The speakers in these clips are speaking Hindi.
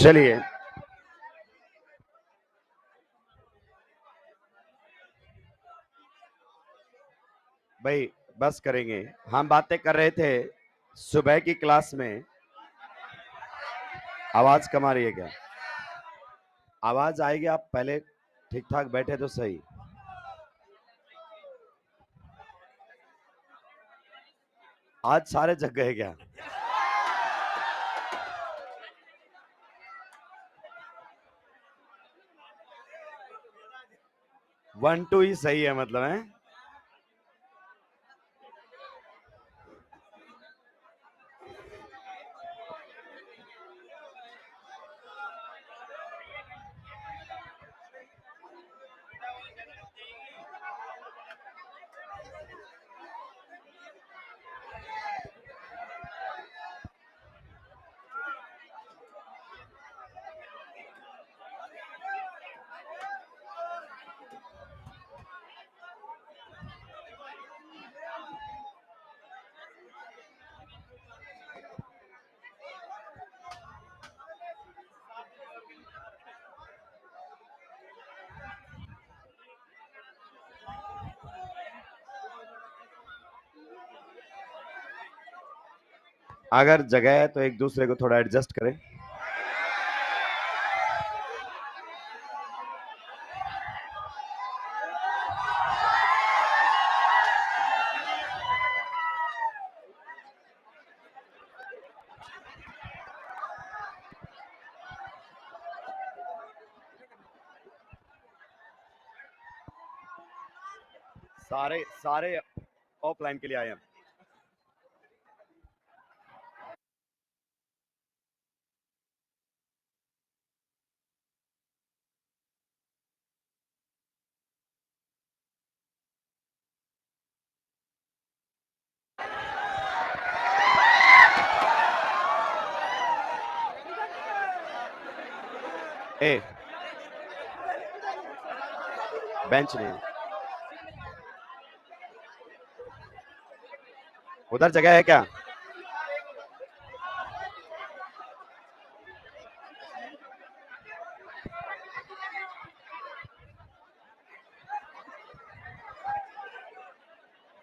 चलिए भाई बस करेंगे। हम बातें कर रहे थे सुबह की क्लास में। आवाज कम आ रही है क्या? आवाज आएगी, आप पहले ठीक ठाक बैठे तो सही। आज सारे जग गए क्या? वन टू ही सही है मतलब है। अगर जगह है तो एक दूसरे को थोड़ा एडजस्ट करें। सारे सारे ऑफलाइन के लिए आए हैं। ए बेंच नहीं, उधर जगह है क्या?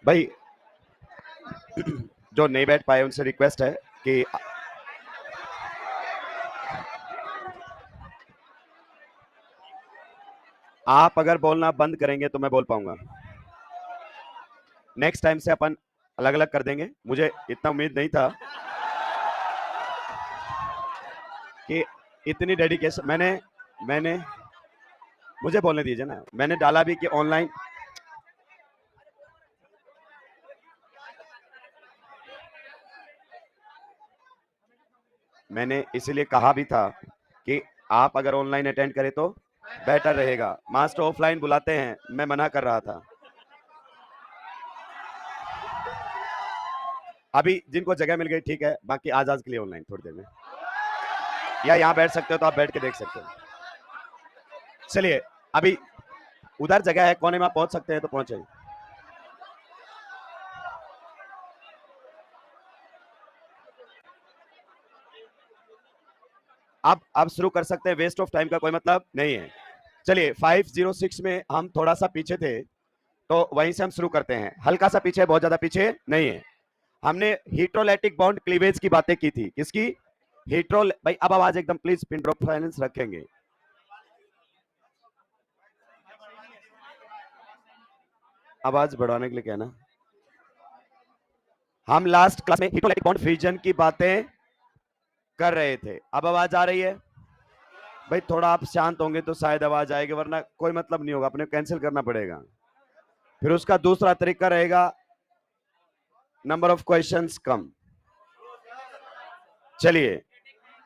भाई जो नहीं बैठ पाए उनसे रिक्वेस्ट है कि आप अगर बोलना बंद करेंगे तो मैं बोल पाऊंगा। नेक्स्ट टाइम से अपन अलग अलग कर देंगे। मुझे इतना उम्मीद नहीं था कि इतनी डेडिकेशन मैंने मैंने मुझे बोलने दीजिए ना। मैंने डाला भी कि ऑनलाइन। मैंने इसीलिए कहा भी था कि आप अगर ऑनलाइन अटेंड करें तो बेटर रहेगा। मास्टर ऑफलाइन बुलाते हैं, मैं मना कर रहा था। अभी जिनको जगह मिल गई ठीक है, बाकी आज के लिए ऑनलाइन थोड़ी देर में, या यहाँ बैठ सकते हो तो आप बैठ के देख सकते हो। चलिए अभी उधर जगह है, कोने में आप पहुंच सकते हैं तो पहुंचे। अब शुरू कर सकते हैं, वेस्ट ऑफ टाइम का कोई मतलब नहीं है। चलिए 506 में हम थोड़ा सा पीछे थे तो वहीं से हम शुरू करते हैं। हल्का सा पीछे, बहुत ज्यादा पीछे नहीं है। हमने हीट्रोलाइटिक बॉन्ड क्लीवेज की बातें की थी। किसकी? भाई अब आवाज एकदम प्लीज, पिन ड्रॉप फाइनेंस रखेंगे। आवाज बढ़ाने के लिए कहना। हम लास्ट क्लास में हीट्रोलाइटिक बॉन्ड फ्यूजन की बातें कर रहे थे। अब आवाज आ रही है? भाई थोड़ा आप शांत होंगे तो शायद आवाज आएगी, वरना कोई मतलब नहीं होगा, अपने कैंसिल करना पड़ेगा। फिर उसका दूसरा तरीका रहेगा नंबर ऑफ क्वेश्चंस कम। चलिए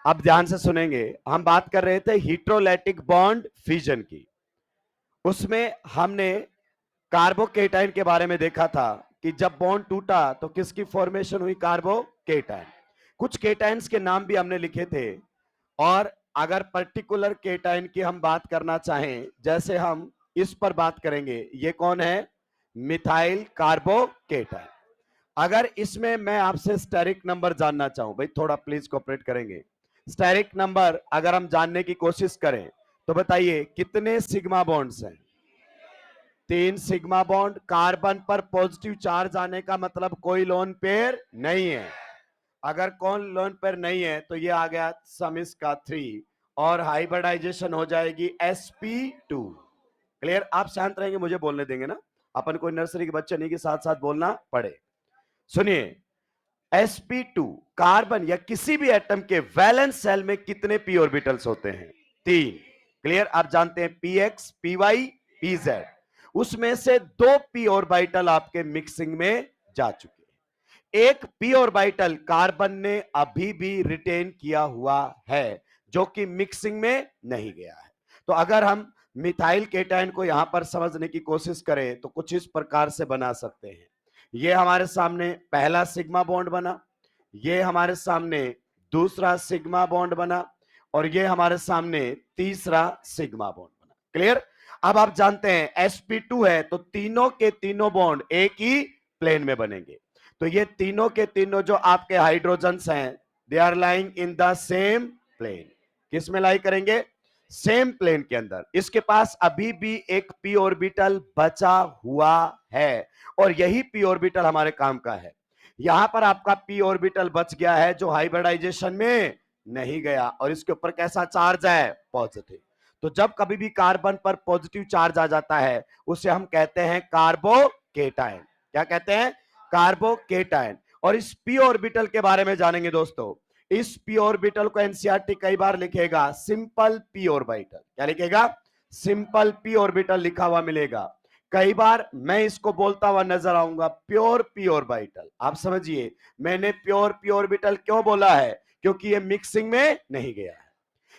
अब ध्यान से सुनेंगे। हम बात कर रहे थे हीट्रोलाइटिक बॉन्ड फ्यूजन की। उसमें हमने कार्बोकेटाइन के बारे में देखा था कि जब बॉन्ड टूटा तो किसकी फॉर्मेशन हुई? कार्बोकेटाइन। कुछ केटाइन्स के नाम भी हमने लिखे थे। और अगर पर्टिकुलर केटाइन की हम बात करना चाहें, जैसे हम इस पर बात करेंगे, ये कौन है? Methyl carbocation. अगर इसमें मैं आपसे स्टेरिक नंबर जानना चाहूं, भाई थोड़ा प्लीज कोऑपरेट करेंगे, स्टेरिक नंबर अगर हम जानने की कोशिश करें तो बताइए कितने सिग्मा बॉन्ड्स हैं? 3 सिग्मा बॉन्ड। कार्बन पर पॉजिटिव चार्ज आने का मतलब कोई लोन पेयर नहीं है। अगर कौन लोन पेयर नहीं है तो ये आ गया समिस का 3 और हाइब्रिडाइजेशन हो जाएगी sp2। क्लियर? आप शांत रहेंगे, मुझे बोलने देंगे ना, अपन कोई नर्सरी के बच्चे नहीं के साथ साथ बोलना पड़े। सुनिए, sp2 कार्बन या किसी भी एटम के वैलेंस सेल में कितने p ऑर्बिटल्स होते हैं? 3। क्लियर? आप जानते हैं px, py, pz। उसमें से 2 p ऑर्बिटल आपके मिक्सिंग में जा चुके हैं। एक p ऑर्बिटल कार्बन ने अभी भी रिटेन किया हुआ है जो कि मिक्सिंग में नहीं गया है। तो अगर हम मिथाइल केटायन को यहां पर समझने की कोशिश करें तो कुछ इस प्रकार से बना सकते हैं। ये हमारे सामने पहला सिग्मा बॉन्ड बना, ये हमारे सामने दूसरा सिग्मा बॉन्ड बना और ये हमारे सामने तीसरा सिग्मा बॉन्ड बना। क्लियर? अब आप जानते हैं sp2 है तो तीनों के तीनों बॉन्ड एक ही प्लेन में बनेंगे। तो ये तीनों के तीनों जो आपके हाइड्रोजन्स हैं they are lying in the same plane. किस में लाई करेंगे? सेम प्लेन के अंदर। इसके पास अभी भी एक p ऑर्बिटल बचा हुआ है और यही p ऑर्बिटल हमारे काम का है। यहां पर आपका p ऑर्बिटल बच गया है जो हाइब्रिडाइजेशन में नहीं गया और इसके ऊपर कैसा चार्ज है? पॉजिटिव। तो जब कभी भी कार्बन पर पॉजिटिव चार्ज आ जाता है उसे हम कहते हैं कार्बोकेटायन। क्या कहते हैं? कार्बोकेटायन। और इस p ऑर्बिटल के बारे में जानेंगे दोस्तों। इस p ऑर्बिटल को एनसीईआरटी कई बार लिखेगा सिंपल p ऑर्बिटल। क्या लिखेगा? सिंपल p ऑर्बिटल लिखा हुआ मिलेगा। कई बार मैं इसको बोलता हुआ नजर आऊंगा प्योर p ऑर्बिटल। आप समझिए मैंने प्योर p ऑर्बिटल क्यों बोला है? क्योंकि ये मिक्सिंग में नहीं गया है।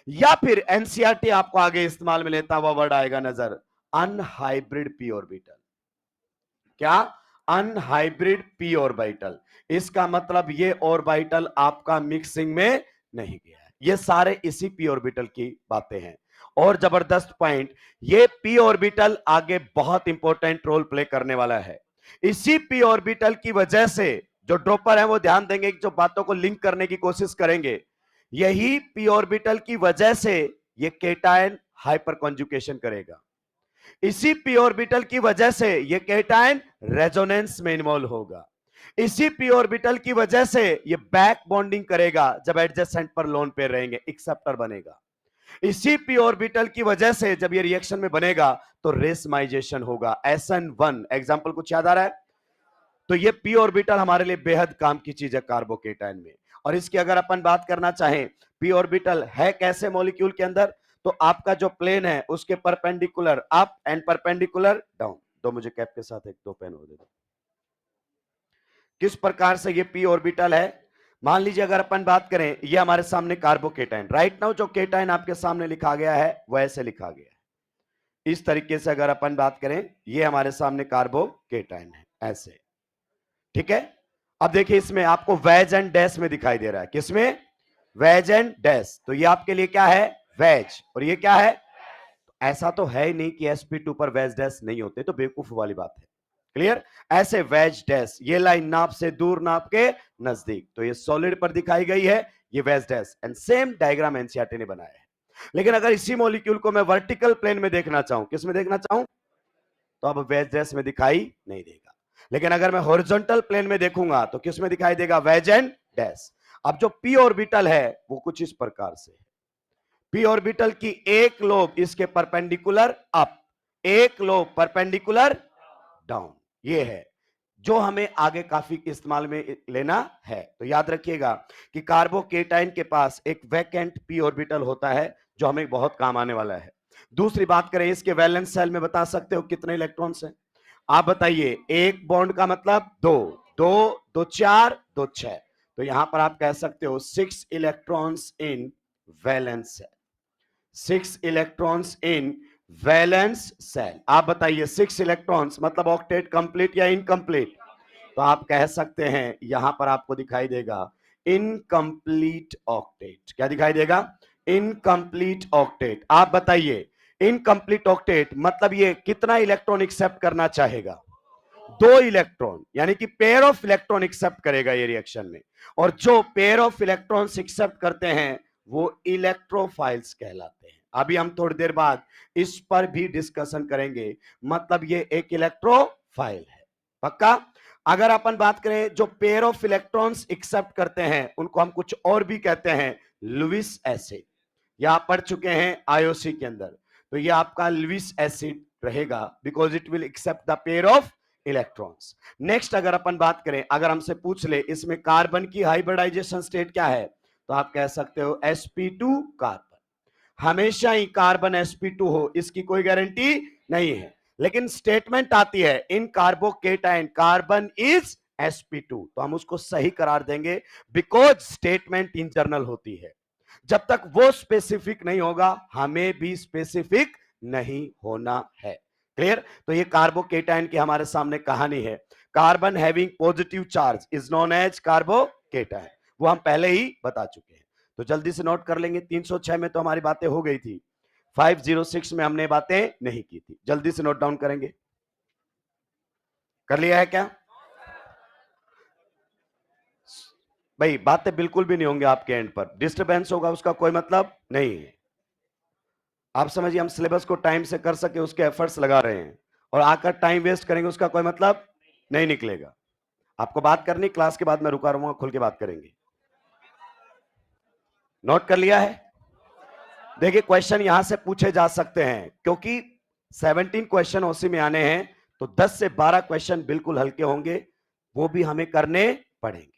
या फिर एनसीईआरटी आपको आगे इस्तेमाल में लेता हुआ वर्ड आएगा नजर, अनहाइब्रिड p ऑर्बिटल। क्या? Unhybrid p orbital. इसका मतलब ये ऑर्बिटल आपका मिक्सिंग में नहीं गया है। ये सारे इसी p ऑर्बिटल की बातें हैं। और जबरदस्त पॉइंट, ये p ऑर्बिटल आगे बहुत इंपॉर्टेंट रोल प्ले करने वाला है। इसी p ऑर्बिटल की वजह से जो ड्रॉपर है वो ध्यान देंगे जो बातों को लिंक करने की कोशिश करेंगे। यही p ऑर्बिटल की वजह से ये केटायन हाइपर कॉन्जुगेशन करेगा। इसी p ऑर्बिटल की वजह से ये केटायन रेजोनेंस में इन्वॉल्व होगा। इसी p ऑर्बिटल की वजह से ये बैक बॉन्डिंग करेगा जब एडजेसेंट पर लोन पेयर रहेंगे, एक्सेप्टर बनेगा। इसी p ऑर्बिटल की वजह से जब ये रिएक्शन में बनेगा तो रेसमाइजेशन होगा, SN1। एग्जांपल कुछ याद आ रहा है? तो ये p ऑर्बिटल हमारे लिए बेहद काम की चीज है कार्बोकेटायन में। और इसकी अगर अपन बात करना चाहें p ऑर्बिटल है कैसे मॉलिक्यूल के अंदर, तो आपका जो प्लेन है उसके perpendicular up and perpendicular down. दो मुझे कैप के साथ एक दो पेन और दे दो। किस प्रकार से ये p ऑर्बिटल है? मान लीजिए अगर अपन बात करें ये हमारे सामने कार्बोकेटायन, राइट नाउ जो केटायन आपके सामने लिखा गया है वैसे लिखा गया है। इस तरीके से अगर अपन बात करें ये हमारे सामने कार्बोकेटायन है ऐसे। ठीक है? अब देखिए इसमें आपको वेज एंड डैश में दिखाई दे रहा है। किसमें? Wedge and dash. तो ये आपके लिए क्या है? वेज। और ये क्या है? ऐसा तो है ही नहीं कि sp2 पर वेज डैश नहीं होते, तो बेवकूफ वाली बात है। क्लियर? ऐसे वेज डैश, ये लाइन नाप से दूर नाप के नजदीक, तो ये सॉलिड पर दिखाई गई है, ये veg dash. And same diagram NCERT ने बनाया है। लेकिन अगर इसी मॉलिक्यूल को मैं वर्टिकल प्लेन में देखना चाहूं, किस में देखना चाहूं, तो अब वेज डैश में दिखाई नहीं देगा। लेकिन अगर मैं हॉरिजॉन्टल प्लेन में देखूंगा तो किस में दिखाई देगा? Wedge and dash. अब जो p ऑर्बिटल है वो कुछ इस प्रकार से है। p ऑर्बिटल की एक लोब इसके परपेंडिकुलर अप, एक लोब परपेंडिकुलर डाउन, ये है जो हमें आगे काफी इस्तेमाल में लेना है। तो याद रखिएगा कि कार्बोकेटायन के पास एक वैकेंट p ऑर्बिटल होता है जो हमें बहुत काम आने वाला है। दूसरी बात करें इसके वैलेंस शेल में, बता सकते हो कितने इलेक्ट्रॉन्स हैं? आप बताइए। एक बॉन्ड का मतलब दो, दो दो चार, दो छह। तो यहां पर आप कह सकते हो 6 electrons in valence shell, 6 electrons in valence shell. आप बताइए 6 इलेक्ट्रॉन्स मतलब ऑक्टेट कंप्लीट या इनकम्प्लीट? तो आप कह सकते हैं यहां पर आपको दिखाई देगा इनकम्प्लीट ऑक्टेट। क्या दिखाई देगा? Incomplete octet. आप बताइए इनकम्प्लीट ऑक्टेट मतलब ये कितना इलेक्ट्रॉन एक्सेप्ट करना चाहेगा? 2 इलेक्ट्रॉन, यानी कि पेयर ऑफ इलेक्ट्रॉन एक्सेप्ट करेगा ये रिएक्शन में। और जो पेयर ऑफ इलेक्ट्रॉन्स एक्सेप्ट करते हैं वो इलेक्ट्रोफाइल्स कहलाते हैं। अभी हम थोड़ी देर बाद इस पर भी डिस्कशन करेंगे। मतलब ये एक इलेक्ट्रोफाइल है, पक्का। अगर अपन बात करें जो पेयर ऑफ इलेक्ट्रॉन्स एक्सेप्ट करते हैं उनको हम कुछ और भी कहते हैं, लुईस एसिड। या आप पढ़ चुके हैं आईओसी के अंदर, तो ये आपका लुईस एसिड रहेगा because it will accept the pair of electrons. Next अगर अपन बात करें, अगर हमसे पूछ ले इसमें कार्बन की हाइब्रिडाइजेशन स्टेट क्या है, तो आप कह सकते हो sp2 कार्बन। हमेशा ही कार्बन sp2 हो इसकी कोई गारंटी नहीं है, लेकिन स्टेटमेंट आती है इन कार्बोकेटाइन कार्बन इज sp2, तो हम उसको सही करार देंगे बिकॉज स्टेटमेंट इन जनरल होती है। जब तक वो स्पेसिफिक नहीं होगा हमें भी स्पेसिफिक नहीं होना है। क्लियर? तो ये कार्बोकेटाइन की हमारे सामने कहानी है। Carbon having positive charge is known as carbocation, वो हम पहले ही बता चुके हैं। तो जल्दी से नोट कर लेंगे। 306 में तो हमारी बातें हो गई थी, 506 में हमने बातें नहीं की थी। जल्दी से नोट डाउन करेंगे। कर लिया है क्या भाई? बातें बिल्कुल भी नहीं होंगे आपके एंड पर, डिस्टरबेंस होगा उसका कोई मतलब नहीं है। आप समझिए हम सिलेबस को टाइम से कर सके उसके एफर्ट्स लगा रहे हैं, और आकर टाइम वेस्ट करेंगे उसका कोई मतलब नहीं निकलेगा। आपको बात करनी, क्लास के बाद मैं रुका रहूंगा, खुल के बात करेंगे। नोट कर लिया है? देखिए क्वेश्चन यहां से पूछे जा सकते हैं क्योंकि 17 क्वेश्चन उसी में आने हैं, तो 10 से 12 क्वेश्चन बिल्कुल हल्के होंगे, वो भी हमें करने पड़ेंगे।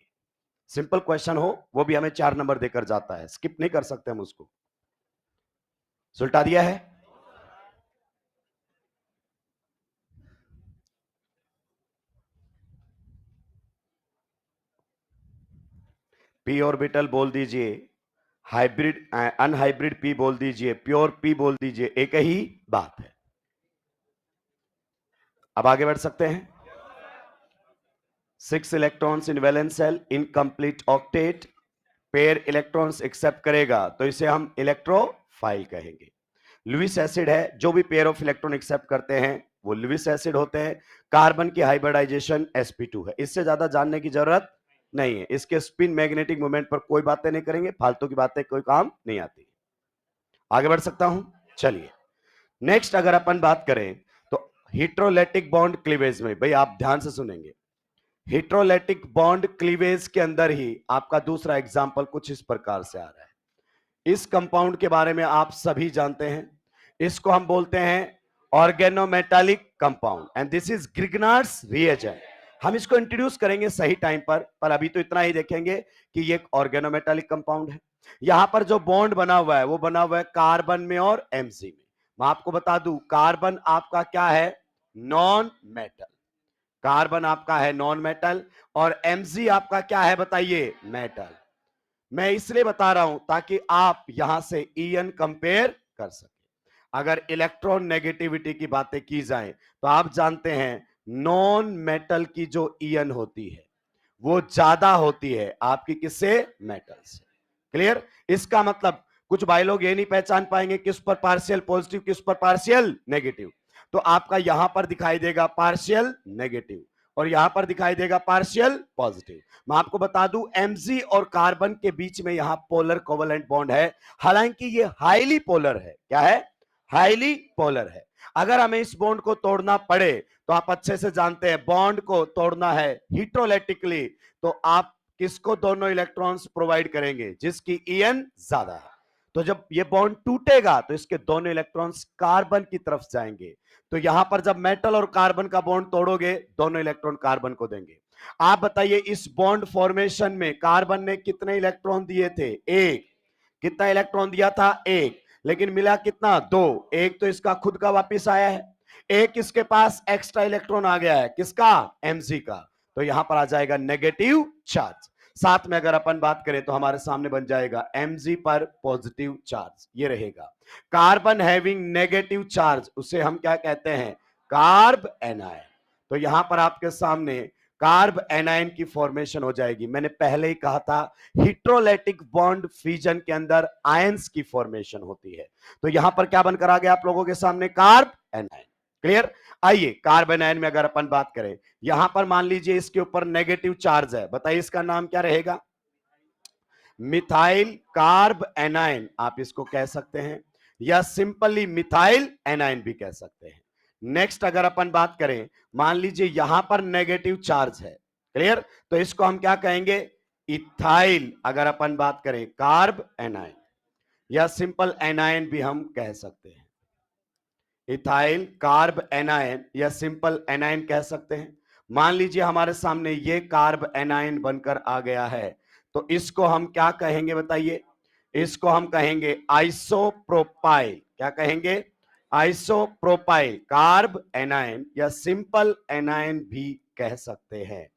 सिंपल क्वेश्चन हो वो भी हमें 4 नंबर देकर जाता है, स्किप नहीं कर सकते हम उसको। सुलटा दिया है? पी ऑर्बिटल बोल दीजिए, हाइब्रिड अनहाइब्रिड पी बोल दीजिए, प्योर पी बोल दीजिए, एक ही बात है। अब आगे बढ़ सकते हैं। 6 electrons in valence shell, incomplete octet, pair electrons accept करेगा तो इसे हम इलेक्ट्रोफाइल कहेंगे। लुईस एसिड है, जो भी पेयर ऑफ इलेक्ट्रॉन एक्सेप्ट करते हैं वो लुईस एसिड होते हैं। कार्बन की हाइब्रिडाइजेशन sp2 है। इससे ज्यादा जानने की जरूरत नहीं है। इसके स्पिन मैग्नेटिक मोमेंट पर कोई बातें नहीं करेंगे, फालतू की बातें कोई काम नहीं आती। आगे बढ़ सकता हूं? चलिए नेक्स्ट अगर अपन बात करें तो हिट्रोलेटिक बॉन्ड क्लीवेज में, भाई आप ध्यान से सुनेंगे, हिट्रोलेटिक बॉन्ड क्लीवेज के अंदर ही आपका दूसरा एग्जाम्पल कुछ इस प्रकार से आ रहा है। इस कंपाउंड के बारे में आप सभी जानते हैं, इसको हम बोलते हैं organometallic compound and this is Grignard's reagent. हम इसको इंट्रोड्यूस करेंगे सही टाइम पर अभी तो इतना ही देखेंगे कि ये एक ऑर्गेनोमेटालिक कंपाउंड है। यहां पर जो बॉन्ड बना हुआ है वो बना हुआ है कार्बन में और एमजी में। मैं आपको बता दूं कार्बन आपका क्या है, नॉन मेटल। कार्बन आपका है नॉन मेटल और एमजी आपका क्या है बताइए, मेटल। मैं इसलिए बता रहा हूं ताकि आप यहां से ईएन कंपेयर कर सके। अगर इलेक्ट्रॉन नेगेटिविटी की बातें की जाए तो आप जानते हैं नॉन मेटल की जो ईएन होती है वो ज्यादा होती है आपकी किससे, मेटल से। क्लियर? इसका मतलब कुछ भाई लोग ये नहीं पहचान पाएंगे किस पर पार्शियल पॉजिटिव किस पर पार्शियल नेगेटिव, तो आपका यहां पर दिखाई देगा पार्शियल नेगेटिव और यहां पर दिखाई देगा पार्शियल पॉजिटिव। मैं आपको बता दूं एमजी और कार्बन के बीच में यहां पोलर कोवेलेंट बॉन्ड है, हालांकि ये हाईली पोलर है। क्या है? हाईली पोलर है। अगर हमें इस बॉन्ड को तोड़ना पड़े तो आप अच्छे से जानते हैं बॉन्ड को तोड़ना है हिट्रोलेटिकली, तो आप किसको दोनों इलेक्ट्रॉन्स प्रोवाइड करेंगे, जिसकी ईएन ज्यादा है। तो जब ये बॉन्ड टूटेगा तो इसके दोनों इलेक्ट्रॉन्स कार्बन की तरफ जाएंगे। तो यहां पर जब मेटल और कार्बन का बॉन्ड तोड़ोगे दोनों इलेक्ट्रॉन कार्बन को देंगे। आप बताइए इस बॉन्ड फॉर्मेशन में कार्बन ने कितने इलेक्ट्रॉन दिए थे, एक। कितना इलेक्ट्रॉन दिया था, एक। लेकिन मिला कितना, दो। एक तो इसका खुद का वापिस आया है, एक इसके पास एक्स्ट्रा इलेक्ट्रॉन आ गया है, किसका, एमजी का। तो यहां पर आ जाएगा नेगेटिव चार्ज। साथ में अगर अपन बात करें तो हमारे सामने बन जाएगा एमजी पर पॉजिटिव चार्ज, ये रहेगा। कार्बन हैविंग नेगेटिव चार्ज उसे हम क्या कहते हैं, कार्ब एनायन। तो यहां पर आपके सामने कार्ब एनायन की फॉर्मेशन हो जाएगी। मैंने पहले ही कहा था हिट्रोलेटिक बॉन्ड फ्यूजन के अंदर आयंस की फॉर्मेशन होती है। तो यहां पर क्या बनकर आ गया आप लोगों के सामने, कार्ब एनायन। क्लियर? आइए कार्ब एनायन में अगर अपन बात करें, यहां पर मान लीजिए इसके ऊपर नेगेटिव चार्ज है, बताइए इसका नाम क्या रहेगा, मिथाइल कार्ब एनायन आप इसको कह सकते हैं, या सिंपली मिथाइल एनायन भी कह सकते हैं। नेक्स्ट अगर अपन बात करें, मान लीजिए यहां पर नेगेटिव चार्ज है, क्लियर, तो इसको हम क्या कहेंगे, इथाइल, अगर अपन बात करें कार्ब एनायन, या सिंपल एनायन भी हम कह सकते हैं, इथाइल कार्ब एनायन या सिंपल एनायन कह सकते हैं। मान लीजिए हमारे सामने ये कार्ब एनायन बनकर आ गया है, तो इसको हम क्या कहेंगे बताइए, इसको हम कहेंगे आइसोप्रोपाइल। क्या कहेंगे, आइसोप्रोपाइल कार्ब एनायन या सिंपल एनायन भी कह सकते हैं।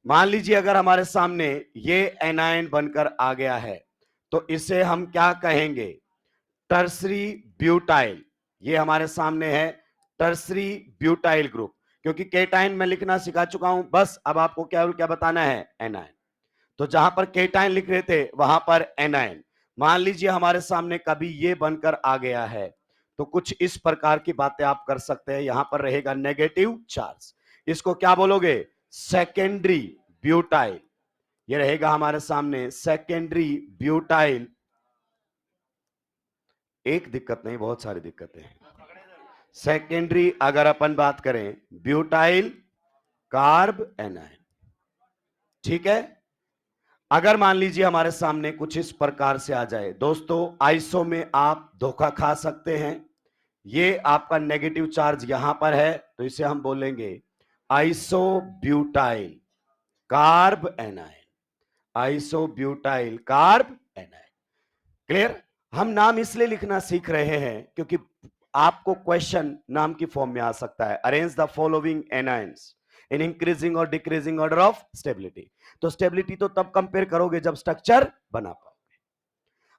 मान लीजिए अगर हमारे सामने ये एनायन बनकर आ गया है, तो इसे हम क्या कहेंगे, टर्सरी ब्यूटाइल। ये हमारे सामने है टर्सरी ब्यूटाइल ग्रुप, क्योंकि केटाइन में लिखना सिखा चुका हूं, बस अब आपको क्या क्या बताना है, एनायन। तो जहां पर केटाइन लिख रहे थे वहां पर एनायन। मान लीजिए हमारे सामने कभी ये बनकर आ गया है, तो कुछ इस प्रकार की बातें आप कर सकते हैं। यहां पर रहेगा नेगेटिव चार्ज, इसको क्या बोलोगे, सेकेंडरी ब्यूटाइल। ये रहेगा हमारे सामने सेकेंडरी ब्यूटाइल। एक दिक्कत नहीं, बहुत सारी दिक्कतें हैं। सेकेंडरी अगर अपन बात करें ब्यूटाइल कार्ब एनायन, ठीक है। अगर मान लीजिए हमारे सामने कुछ इस प्रकार से आ जाए, दोस्तों आइसो में आप धोखा खा सकते हैं। ये आपका नेगेटिव चार्ज यहां पर है, तो इसे हम बोलेंगे iso butyl carb anion, iso butyl carb anion. Clear. हम नाम इसलिए लिखना सीख रहे हैं क्योंकि आपको क्वेश्चन नाम की फॉर्म में आ सकता है, arrange the following anions in increasing और डिक्रीजिंग ऑर्डर ऑफ स्टेबिलिटी। तो स्टेबिलिटी तो तब कंपेयर करोगे जब स्ट्रक्चर बना पाओगे।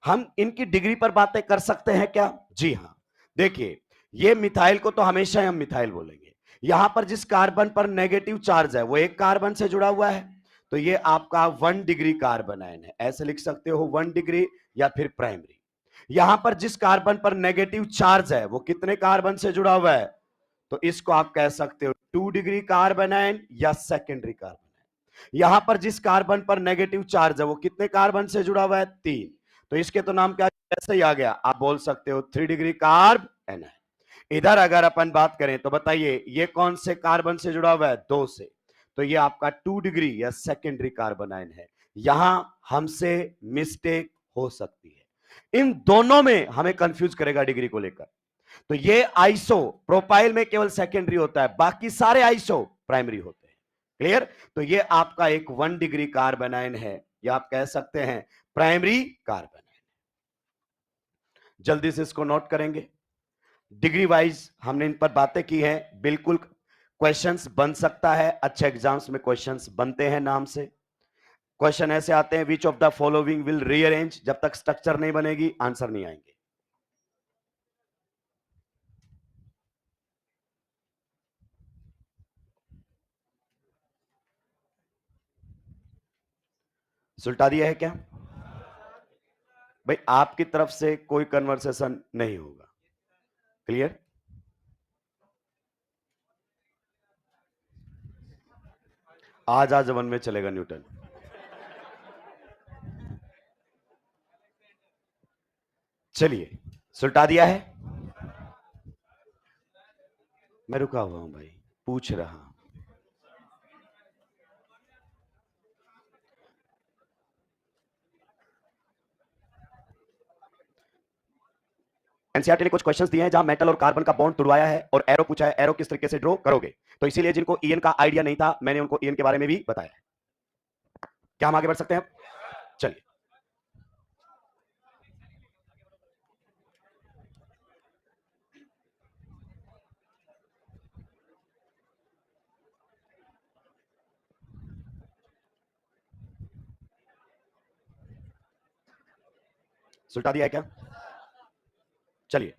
हम इनकी डिग्री पर बातें कर सकते हैं क्या, जी हां। देखिए ये मिथाइल को तो हमेशा ही हम मिथाइल बोलेंगे। यहां पर जिस कार्बन पर नेगेटिव चार्ज है वो एक कार्बन से जुड़ा हुआ है, तो ये आपका 1 डिग्री कार्बन आयन है, ऐसे लिख सकते हो 1 डिग्री या फिर प्राइमरी। यहां पर जिस कार्बन पर नेगेटिव चार्ज है वो कितने कार्बन से जुड़ा हुआ है, तो इसको आप कह सकते हो 2 डिग्री कार्बन आयन या सेकेंडरी कार्बन आयन। यहां पर जिस कार्बन पर नेगेटिव चार्ज है वो कितने कार्बन से जुड़ा हुआ है, 3, तो इसके तो नाम क्या ऐसे ही आ गया, आप बोल सकते हो 3 डिग्री कार्ब एनायन। इधर अगर अपन बात करें तो बताइए ये कौन से कार्बन से जुड़ा हुआ है, 2 से, तो ये आपका 2 डिग्री या सेकेंडरी कार्बन आयन है। यहां हमसे मिस्टेक हो सकती है, इन दोनों में हमें कंफ्यूज करेगा डिग्री को लेकर। तो ये आइसो प्रोपाइल में केवल सेकेंडरी होता है, बाकी सारे आइसो प्राइमरी होते हैं। क्लियर। तो ये आपका एक 1 डिग्री कार्बन आयन है, या आप कह सकते हैं प्राइमरी कार्बन आयन। जल्दी से इसको नोट करेंगे, डिग्री वाइज हमने इन पर बातें की हैं। बिल्कुल क्वेश्चंस बन सकता है, अच्छे एग्जाम्स में क्वेश्चंस बनते हैं नाम से। क्वेश्चन ऐसे आते हैं, which of the following will rearrange, जब तक स्ट्रक्चर नहीं बनेगी आंसर नहीं आएंगे। सुलटा दिया है क्या भाई, आपकी तरफ से कोई कन्वर्सेशन नहीं होगा, क्लियर। आज वन में चलेगा न्यूटन। चलिए सुलटा दिया है, मैं रुका हुआ हूं भाई, पूछ रहा हूं। एनसीईआरटी ने कुछ क्वेश्चंस दिए हैं जहां मेटल और कार्बन का बॉन्ड तुड़वाया है और एरो पूछा है, एरो किस तरीके से ड्रॉ करोगे। तो इसीलिए जिनको ईएन का आइडिया नहीं था मैंने उनको ईएन के बारे में भी बताया। क्या हम आगे बढ़ सकते हैं, चलिए। सुलटा दिया है क्या, चलिए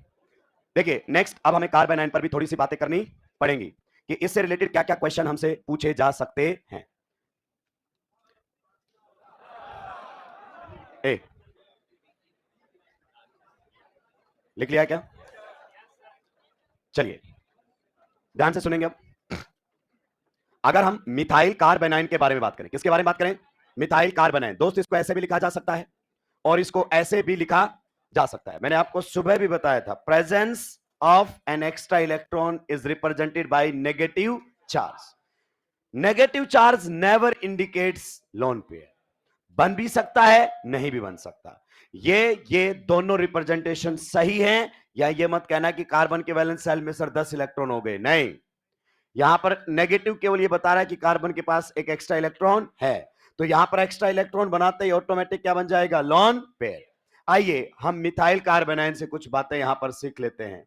देखिए नेक्स्ट। अब हमें कार्बन आयन पर भी थोड़ी सी बातें करनी पड़ेंगी कि इससे रिलेटेड क्या क्या क्वेश्चन हमसे पूछे जा सकते हैं। ए लिख लिया क्या, चलिए ध्यान से सुनेंगे। अब अगर हम मिथाइल कार्बोनाइन के बारे में बात करें, किसके बारे में बात करें, मिथाइल कार्बोनाइन। दोस्त इसको ऐसे भी लिखा जा सकता है, और इसको ऐसे भी लिखा जा सकता है। मैंने आपको सुबह भी बताया था, presence of an extra electron is represented by negative charge. Negative charge never indicates lone pair. बन भी सकता है, नहीं भी बन सकता। ये दोनों रिप्रेजेंटेशन सही हैं, या ये मत कहना कि कार्बन के वैलेंस शेल में सर 10 इलेक्ट्रॉन हो गए, नहीं। यहां पर नेगेटिव केवल ये बता रहा है कि कार्बन के पास एक एक्स्ट्रा इलेक्ट्रॉन है, तो यहां पर एक्स्ट्रा इलेक्ट्रॉन बनाते ही ऑटोमेटिक क्या बन जाएगा, लोन पेयर। आइए हम मिथाइल कार्बोनाइन से कुछ बातें यहां पर सीख लेते हैं।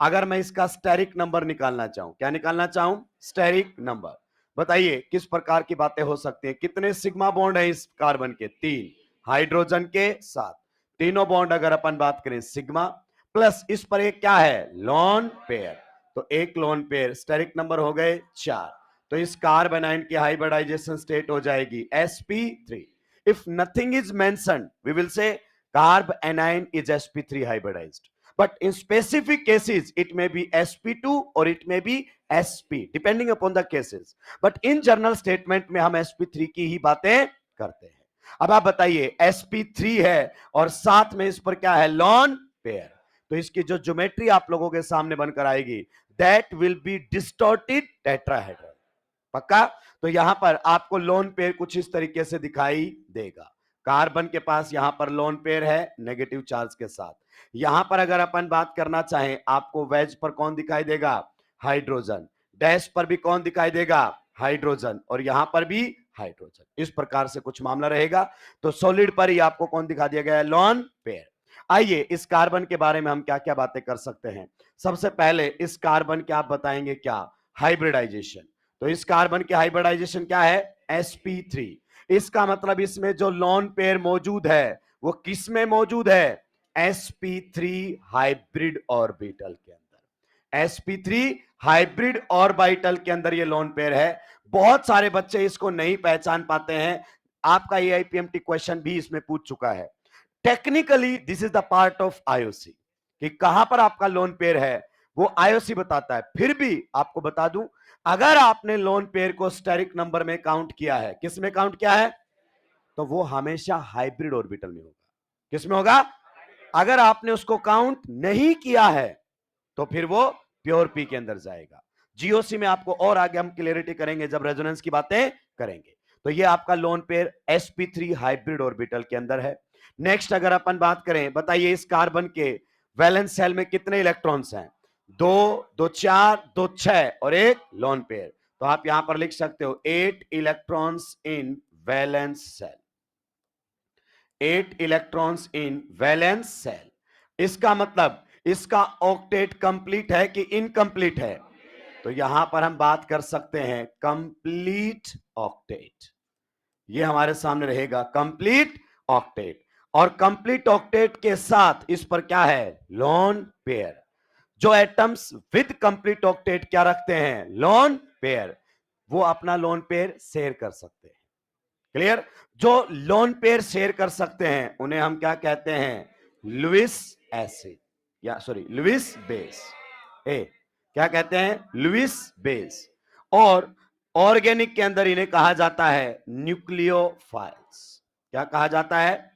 अगर मैं इसका स्टेरिक नंबर निकालना चाहूं, क्या निकालना चाहूं, स्टेरिक नंबर, बताइए किस प्रकार की बातें हो सकती हैं। कितने सिग्मा बॉन्ड है इस कार्बन के, 3 हाइड्रोजन के साथ, तीनों बॉन्ड अगर अपन बात करें सिग्मा, प्लस इस पर एक क्या है, लोन पेयर, तो एक लोन पेयर, स्टेरिक नंबर हो गए 4। तो इस कार्बोनाइन की हाइब्रिडाइजेशन स्टेट हो जाएगी sp3। If nothing is mentioned we will say carbanion is sp3 hybridized, but in specific cases it may be sp2 or it may be sp depending upon the cases, but in general statement में हम sp3 की ही बातें करते हैं। अब आप बताइए sp3 है और साथ में इस पर क्या है, लोन पेयर, तो इसकी जो ज्योमेट्री आप लोगों के सामने बनकर आएगी that will be distorted tetrahedral. पक्का? तो यहां पर आपको लोन पेयर कुछ इस तरीके से दिखाई देगा। कार्बन के पास यहां पर लोन पेयर है नेगेटिव चार्ज के साथ। यहां पर अगर अपन बात करना चाहें, आपको वेज पर कौन दिखाई देगा, हाइड्रोजन, डैश पर भी कौन दिखाई देगा, हाइड्रोजन, और यहां पर भी हाइड्रोजन। इस प्रकार से कुछ मामला रहेगा। तो सॉलिड पर ही आपको कौन दिखा दिया गया है, लोन पेयर। आइए इस कार्बन के बारे में हम क्या क्या बातें कर सकते हैं। सबसे पहले इस कार्बन के आप बताएंगे क्या, हाइब्रिडाइजेशन। तो इस कार्बन की हाइब्रिडाइजेशन क्या है, sp3। इसका मतलब इसमें जो लोन पेयर मौजूद है वो किस में मौजूद है, sp3 हाइब्रिड ऑर्बिटल के अंदर। sp3 हाइब्रिड ऑर्बिटल के अंदर ये लोन पेयर है। बहुत सारे बच्चे इसको नहीं पहचान पाते हैं। आपका एआईपीएमटी क्वेश्चन भी इसमें पूछ चुका है। Technically this is the part of IOC, कि कहां पर आपका लोन पेयर है वो आईओसी बताता है। फिर भी आपको बता दूं, अगर आपने लोन पेयर को स्टेरिक नंबर में काउंट किया है, किस में काउंट किया है, तो वो हमेशा हाइब्रिड ऑर्बिटल में होगा। किस में होगा, अगर आपने उसको काउंट नहीं किया है तो फिर वो प्योर पी के अंदर जाएगा। जीओसी में आपको और आगे हम क्लियरिटी करेंगे जब रेजोनेंस की बातें करेंगे। तो ये आपका lone pair sp3 hybrid orbital के अंदर है। नेक्स्ट अगर अपन बात करें, बताइए इस कार्बन के वैलेंस शेल में कितने इलेक्ट्रॉन्स हैं, 2, 2 4, 2 6 और एक लोन पेयर। तो आप यहां पर लिख सकते हो 8 electrons in valence shell, 8 electrons in valence shell. इसका मतलब इसका ऑक्टेट कंप्लीट है कि इनकंप्लीट है, तो यहां पर हम बात कर सकते हैं कंप्लीट ऑक्टेट। ये हमारे सामने रहेगा कंप्लीट ऑक्टेट, और कंप्लीट ऑक्टेट के साथ इस पर क्या है, लोन पेयर। जो एटम्स विद कंप्लीट ऑक्टेट क्या रखते हैं, लोन पेयर, वो अपना लोन पेयर शेयर कर सकते हैं। क्लियर? जो लोन पेयर शेयर कर सकते हैं उन्हें हम क्या कहते हैं, लुईस एसिड, या सॉरी लुईस बेस। क्या कहते हैं, लुईस बेस। और ऑर्गेनिक के अंदर इन्हें कहा जाता है न्यूक्लियोफाइल्स। क्या कहा जाता है,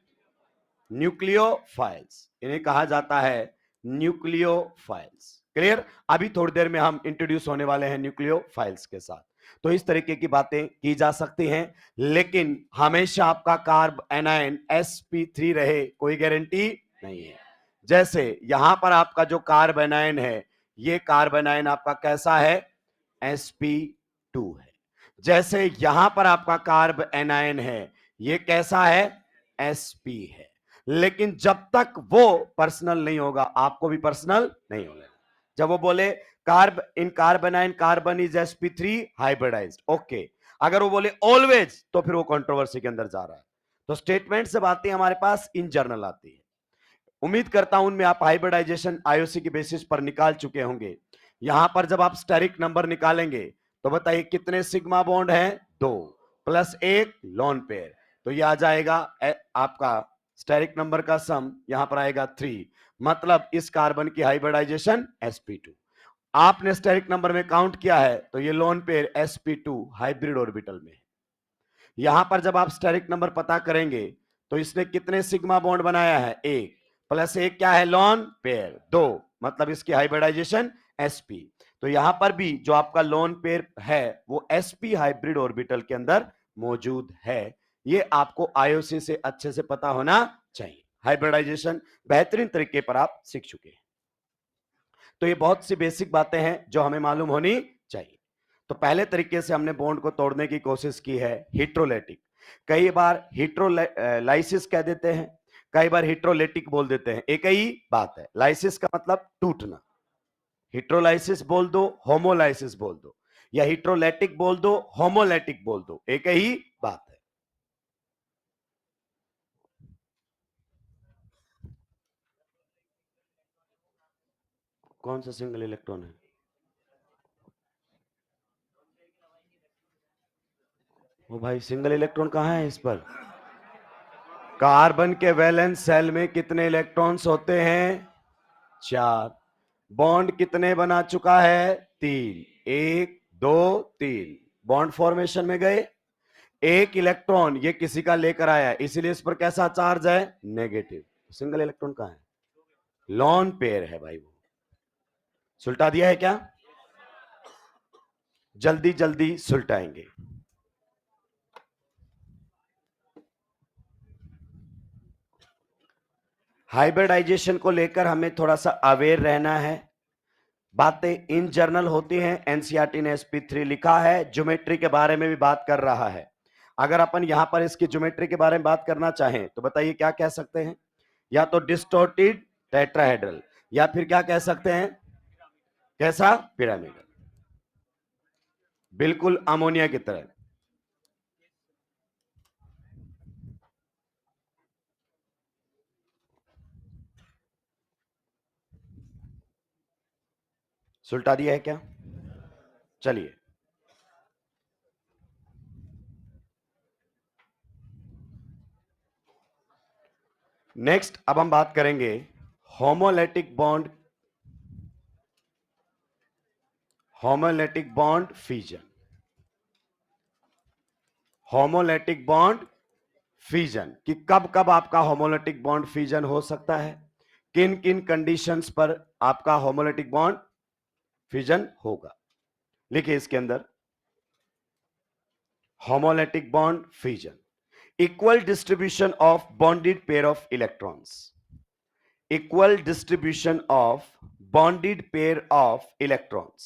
न्यूक्लियोफाइल्स, इन्हें कहा जाता है न्यूक्लियोफाइल्स। क्लियर? अभी थोड़ी देर में हम इंट्रोड्यूस होने वाले हैं न्यूक्लियोफाइल्स के साथ। तो इस तरीके की बातें की जा सकती हैं, लेकिन हमेशा आपका कार्ब एनाइन sp3 रहे कोई गारंटी नहीं है। जैसे यहां पर आपका जो कार्ब एनाइन है, ये कार्ब एनाइन आपका कैसा है, sp2 है। जैसे यहां पर आपका कार्ब एनाइन है, ये कैसा है, sp है। लेकिन जब तक वो पर्सनल नहीं होगा, आपको भी पर्सनल नहीं होगा। जब वो बोले कार्ब इन कार्बोनाइन carbon is sp3 hybridised, okay. अगर वो बोले ऑलवेज, तो फिर वो कंट्रोवर्सी के अंदर जा रहा है। तो स्टेटमेंट से बातें हमारे पास इन जनरल आती है। उम्मीद करता हूं उनमें आप हाइब्रिडाइजेशन आईओसी की बेसिस पर निकाल चुके होंगे। यहां पर जब आप स्टेरिक नंबर निकालेंगे तो बताइए कितने सिग्मा बॉन्ड हैं, 2 प्लस एक लोन पेयर, तो यह आ जाएगा आपका स्टेरिक नंबर का सम यहां पर आएगा 3। मतलब इस कार्बन की हाइब्रिडाइजेशन sp2। आपने स्टेरिक नंबर में काउंट किया है तो ये lone pair sp2 hybrid orbital में है। यहां पर जब आप स्टेरिक नंबर पता करेंगे तो इसने कितने सिग्मा बॉन्ड बनाया है? एक, प्लस एक क्या है? लोन पेयर, दो, मतलब इसकी हाइब्रिडाइजेशन sp। तो यहां पर भी जो आपका लोन पेयर है वो sp हाइब्रिड ऑर्बिटल के अंदर मौजूद है। ये आपको आईओसी से अच्छे से पता होना चाहिए। हाइब्रिडाइजेशन बेहतरीन तरीके पर आप सीख चुके हैं। तो ये बहुत सी बेसिक बातें हैं जो हमें मालूम होनी चाहिए। तो पहले तरीके से हमने बॉन्ड को तोड़ने की कोशिश की है, हिट्रोलाइटिक। कई बार हिट्रोलाइसिस कह देते हैं, कई बार हिट्रोलेटिक बोल देते हैं, एक ही बात है। लाइसिस का मतलब टूटना, हिट्रोलाइसिस बोल दो, होमोलाइसिस बोल दो, या हिट्रोलेटिक बोल दो, होमोलेटिक बोल दो, एक ही बात है। कौन सा सिंगल इलेक्ट्रॉन है? वो भाई सिंगल इलेक्ट्रॉन कहां है इस पर? कार्बन के वैलेंस सेल में कितने इलेक्ट्रॉन्स होते हैं? 4। बॉन्ड कितने बना चुका है? 3, 1 2 3। बॉन्ड फॉर्मेशन में गए, एक इलेक्ट्रॉन ये किसी का लेकर आया है, इसीलिए इस पर कैसा चार्ज है? नेगेटिव। सिंगल इलेक्ट्रॉन कहां है? लॉन पेयर है भाई। वो सुलटा दिया है क्या? जल्दी जल्दी सुलटाएंगे। हाइब्रिडाइजेशन को लेकर हमें थोड़ा सा अवेयर रहना है। बातें इन जर्नल होती हैं, एनसीईआरटी ने sp3 लिखा है, ज्योमेट्री के बारे में भी बात कर रहा है। अगर अपन यहां पर इसकी ज्योमेट्री के बारे में बात करना चाहें तो बताइए क्या कह सकते हैं? या तो डिस्टोर्टेड टेट्राहेड्रल, या फिर क्या कह सकते हैं? कैसा? पिरामिडल, बिल्कुल अमोनिया की तरह। सुलटा दिया है क्या? चलिए, नेक्स्ट अब हम बात करेंगे homolytic bond, homolytic bond fusion. Homolytic bond fusion कि कब कब आपका होमोलेटिक बॉन्ड फ्यूजन हो सकता है, किन किन कंडीशंस पर आपका होमोलेटिक बॉन्ड फ्यूजन होगा। लिखिए इसके अंदर, homolytic bond fusion, equal distribution of bonded pair of electrons, equal distribution of bonded pair of electrons,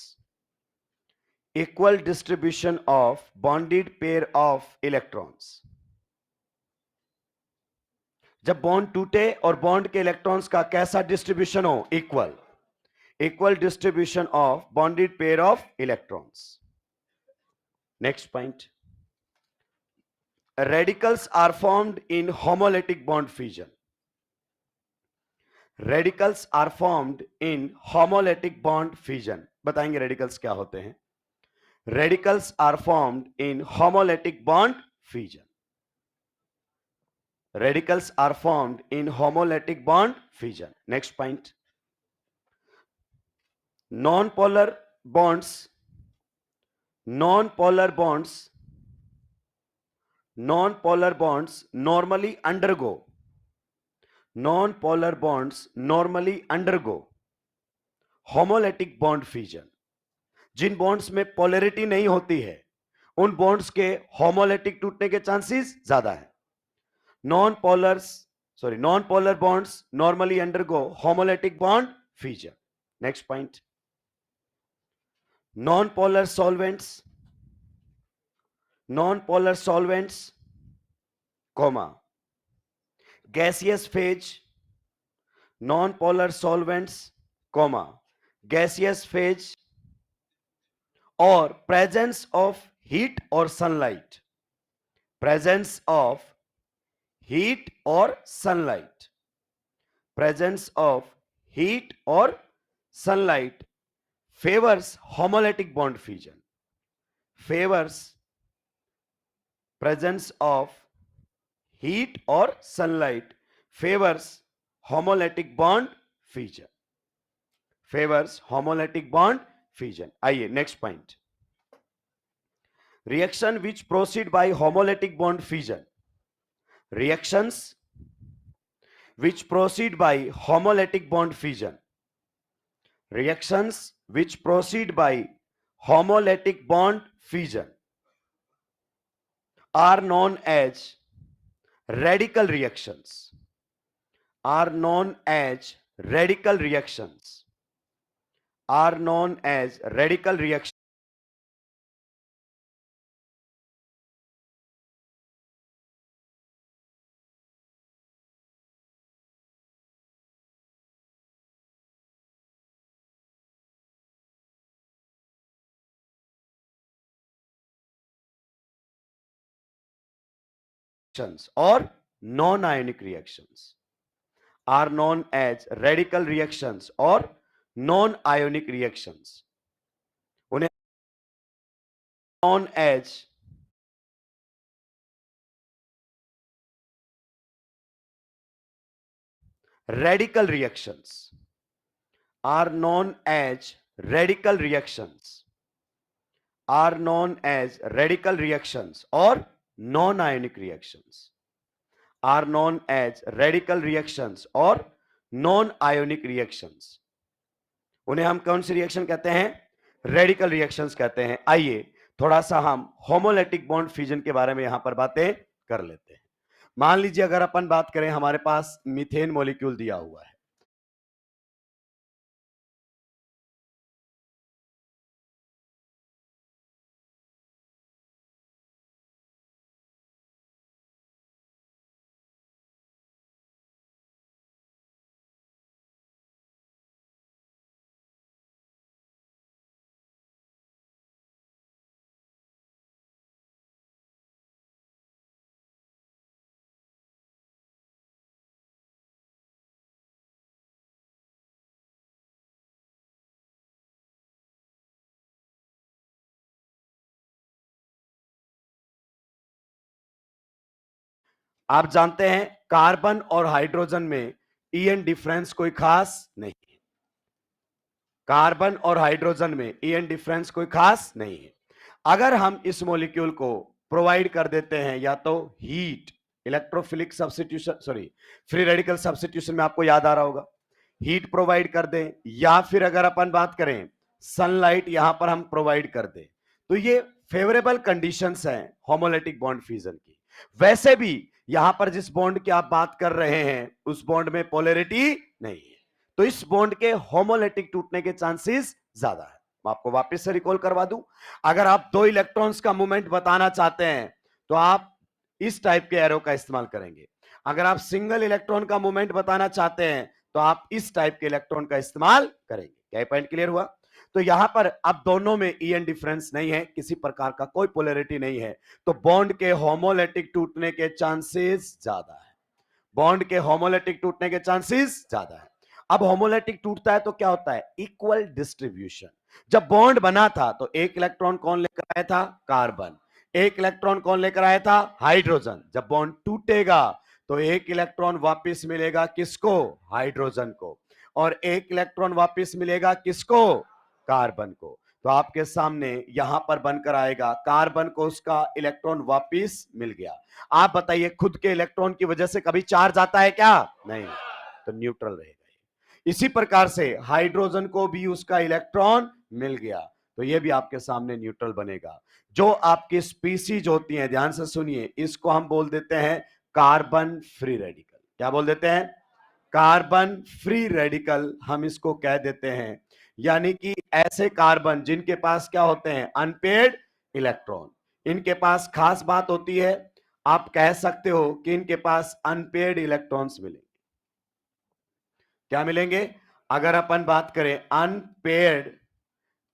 equal distribution of bonded pair of electrons। जब बॉन्ड टूटे और बॉन्ड के इलेक्ट्रॉन्स का कैसा डिस्ट्रीब्यूशन हो? Equal, equal distribution of bonded pair of electrons. Next point, radicals are formed in homolytic bond fusion, radicals are formed in homolytic bond fusion. बताएंगे रेडिकल्स क्या होते हैं? Radicals are formed in homolytic bond fusion, radicals are formed in homolytic bond fusion. Next point, non polar bonds, non polar bonds, non polar bonds normally undergo, non-polar bonds normally undergo homolytic bond fusion। Jin bonds में पोलैरिटी नहीं होती है उन बॉन्ड्स के होमोलेटिक टूटने के चांसेस ज्यादा है। Non polar bonds normally undergo homolytic bond fusion. Next point, non polar solvents, non polar solvents comma gaseous phase, non-polar solvents, comma gaseous phase, or presence of heat or sunlight, presence of heat or sunlight, presence of heat or sunlight favors homolytic bond fusion, favors presence of heat or sunlight favors homolytic bond fusion, favors homolytic bond fusion। आइए next point, reaction which proceed by homolytic bond fusion, Reactions which proceed by homolytic bond fission. Reactions which proceed by homolytic bond fission are known as radical reactions. Are known as radical reactions. Are known as radical reactions. Or non-ionic reactions are known as radical reactions or non-ionic reactions. उन्हें known as radical reactions are known as radical reactions are known as radical reactions or non-ionic reactions are known as radical reactions और नॉन आयोनिक रिएक्शंस. उन्हें हम कौन सी रिएक्शन कहते हैं? रेडिकल रिएक्शंस कहते हैं. आइए थोड़ा सा हम होमोलेटिक बॉन्ड फ्यूजन के बारे में यहां पर बातें कर लेते हैं. मान लीजिए अगर अपन बात करें, हमारे पास मीथेन मॉलिक्यूल दिया हुआ है. आप जानते हैं कार्बन और हाइड्रोजन में ईएन डिफरेंस कोई खास नहीं है. कार्बन और हाइड्रोजन में ईएन डिफरेंस कोई खास नहीं है. अगर हम इस मॉलिक्यूल को प्रोवाइड कर देते हैं या तो heat, electrophilic substitution, sorry free radical substitution में आपको याद आ रहा होगा, हीट प्रोवाइड कर दें, या फिर अगर अपन बात करें सनलाइट यहां पर हम प्रोवाइड कर दें, तो ये फेवरेबल कंडीशंस हैं होमोलेटिक बॉन्ड फ्यूजन की. वैसे भी यहां पर जिस बॉन्ड की आप बात कर रहे हैं उस बॉन्ड में पोलैरिटी नहीं है, तो इस बॉन्ड के होमोलेटिक टूटने के चांसेस ज्यादा है. मैं आपको वापस से रिकॉल करवा दूं, अगर आप दो इलेक्ट्रॉन्स का मूवमेंट बताना चाहते हैं तो आप इस टाइप के एरो का इस्तेमाल करेंगे. अगर आप सिंगल इलेक्ट्रॉन का मूवमेंट बताना चाहते हैं तो आप इस टाइप के इलेक्ट्रॉन का इस्तेमाल करेंगे. क्या पॉइंट क्लियर हुआ? तो यहां पर अब दोनों में ईएन डिफरेंस नहीं है, किसी प्रकार का कोई पोलैरिटी नहीं है, तो बॉन्ड के होमोलेटिक टूटने के चांसेस ज्यादा है. बॉन्ड के होमोलेटिक टूटने के चांसेस ज्यादा है. अब होमोलेटिक टूटता है तो क्या होता है? Equal distribution. जब बॉन्ड बना था तो एक इलेक्ट्रॉन कौन लेकर आया था? कार्बन. एक इलेक्ट्रॉन कौन लेकर आया था? हाइड्रोजन. जब बॉन्ड टूटेगा तो एक इलेक्ट्रॉन वापस मिलेगा किसको? हाइड्रोजन को. और एक इलेक्ट्रॉन वापस मिलेगा किसको? कार्बन को. तो आपके सामने यहां पर बनकर आएगा, कार्बन को उसका इलेक्ट्रॉन वापस मिल गया. आप बताइए खुद के इलेक्ट्रॉन की वजह से कभी चार्ज आता है क्या? नहीं, तो न्यूट्रल रहेगा. इसी प्रकार से हाइड्रोजन को भी उसका इलेक्ट्रॉन मिल गया तो यह भी आपके सामने न्यूट्रल बनेगा. जो आपकी स्पीसीज होती है, ध्यान से सुनिए, इसको हम बोल देते हैं कार्बन फ्री रेडिकल. क्या बोल देते हैं? कार्बन फ्री रेडिकल हम इसको कह देते हैं. यानी कि ऐसे कार्बन जिनके पास क्या होते हैं? Unpaired electron. इनके पास खास बात होती है, आप कह सकते हो कि इनके पास अनपेयर्ड इलेक्ट्रॉन्स मिलेंगे. क्या मिलेंगे? अगर अपन बात करें अनपेयर्ड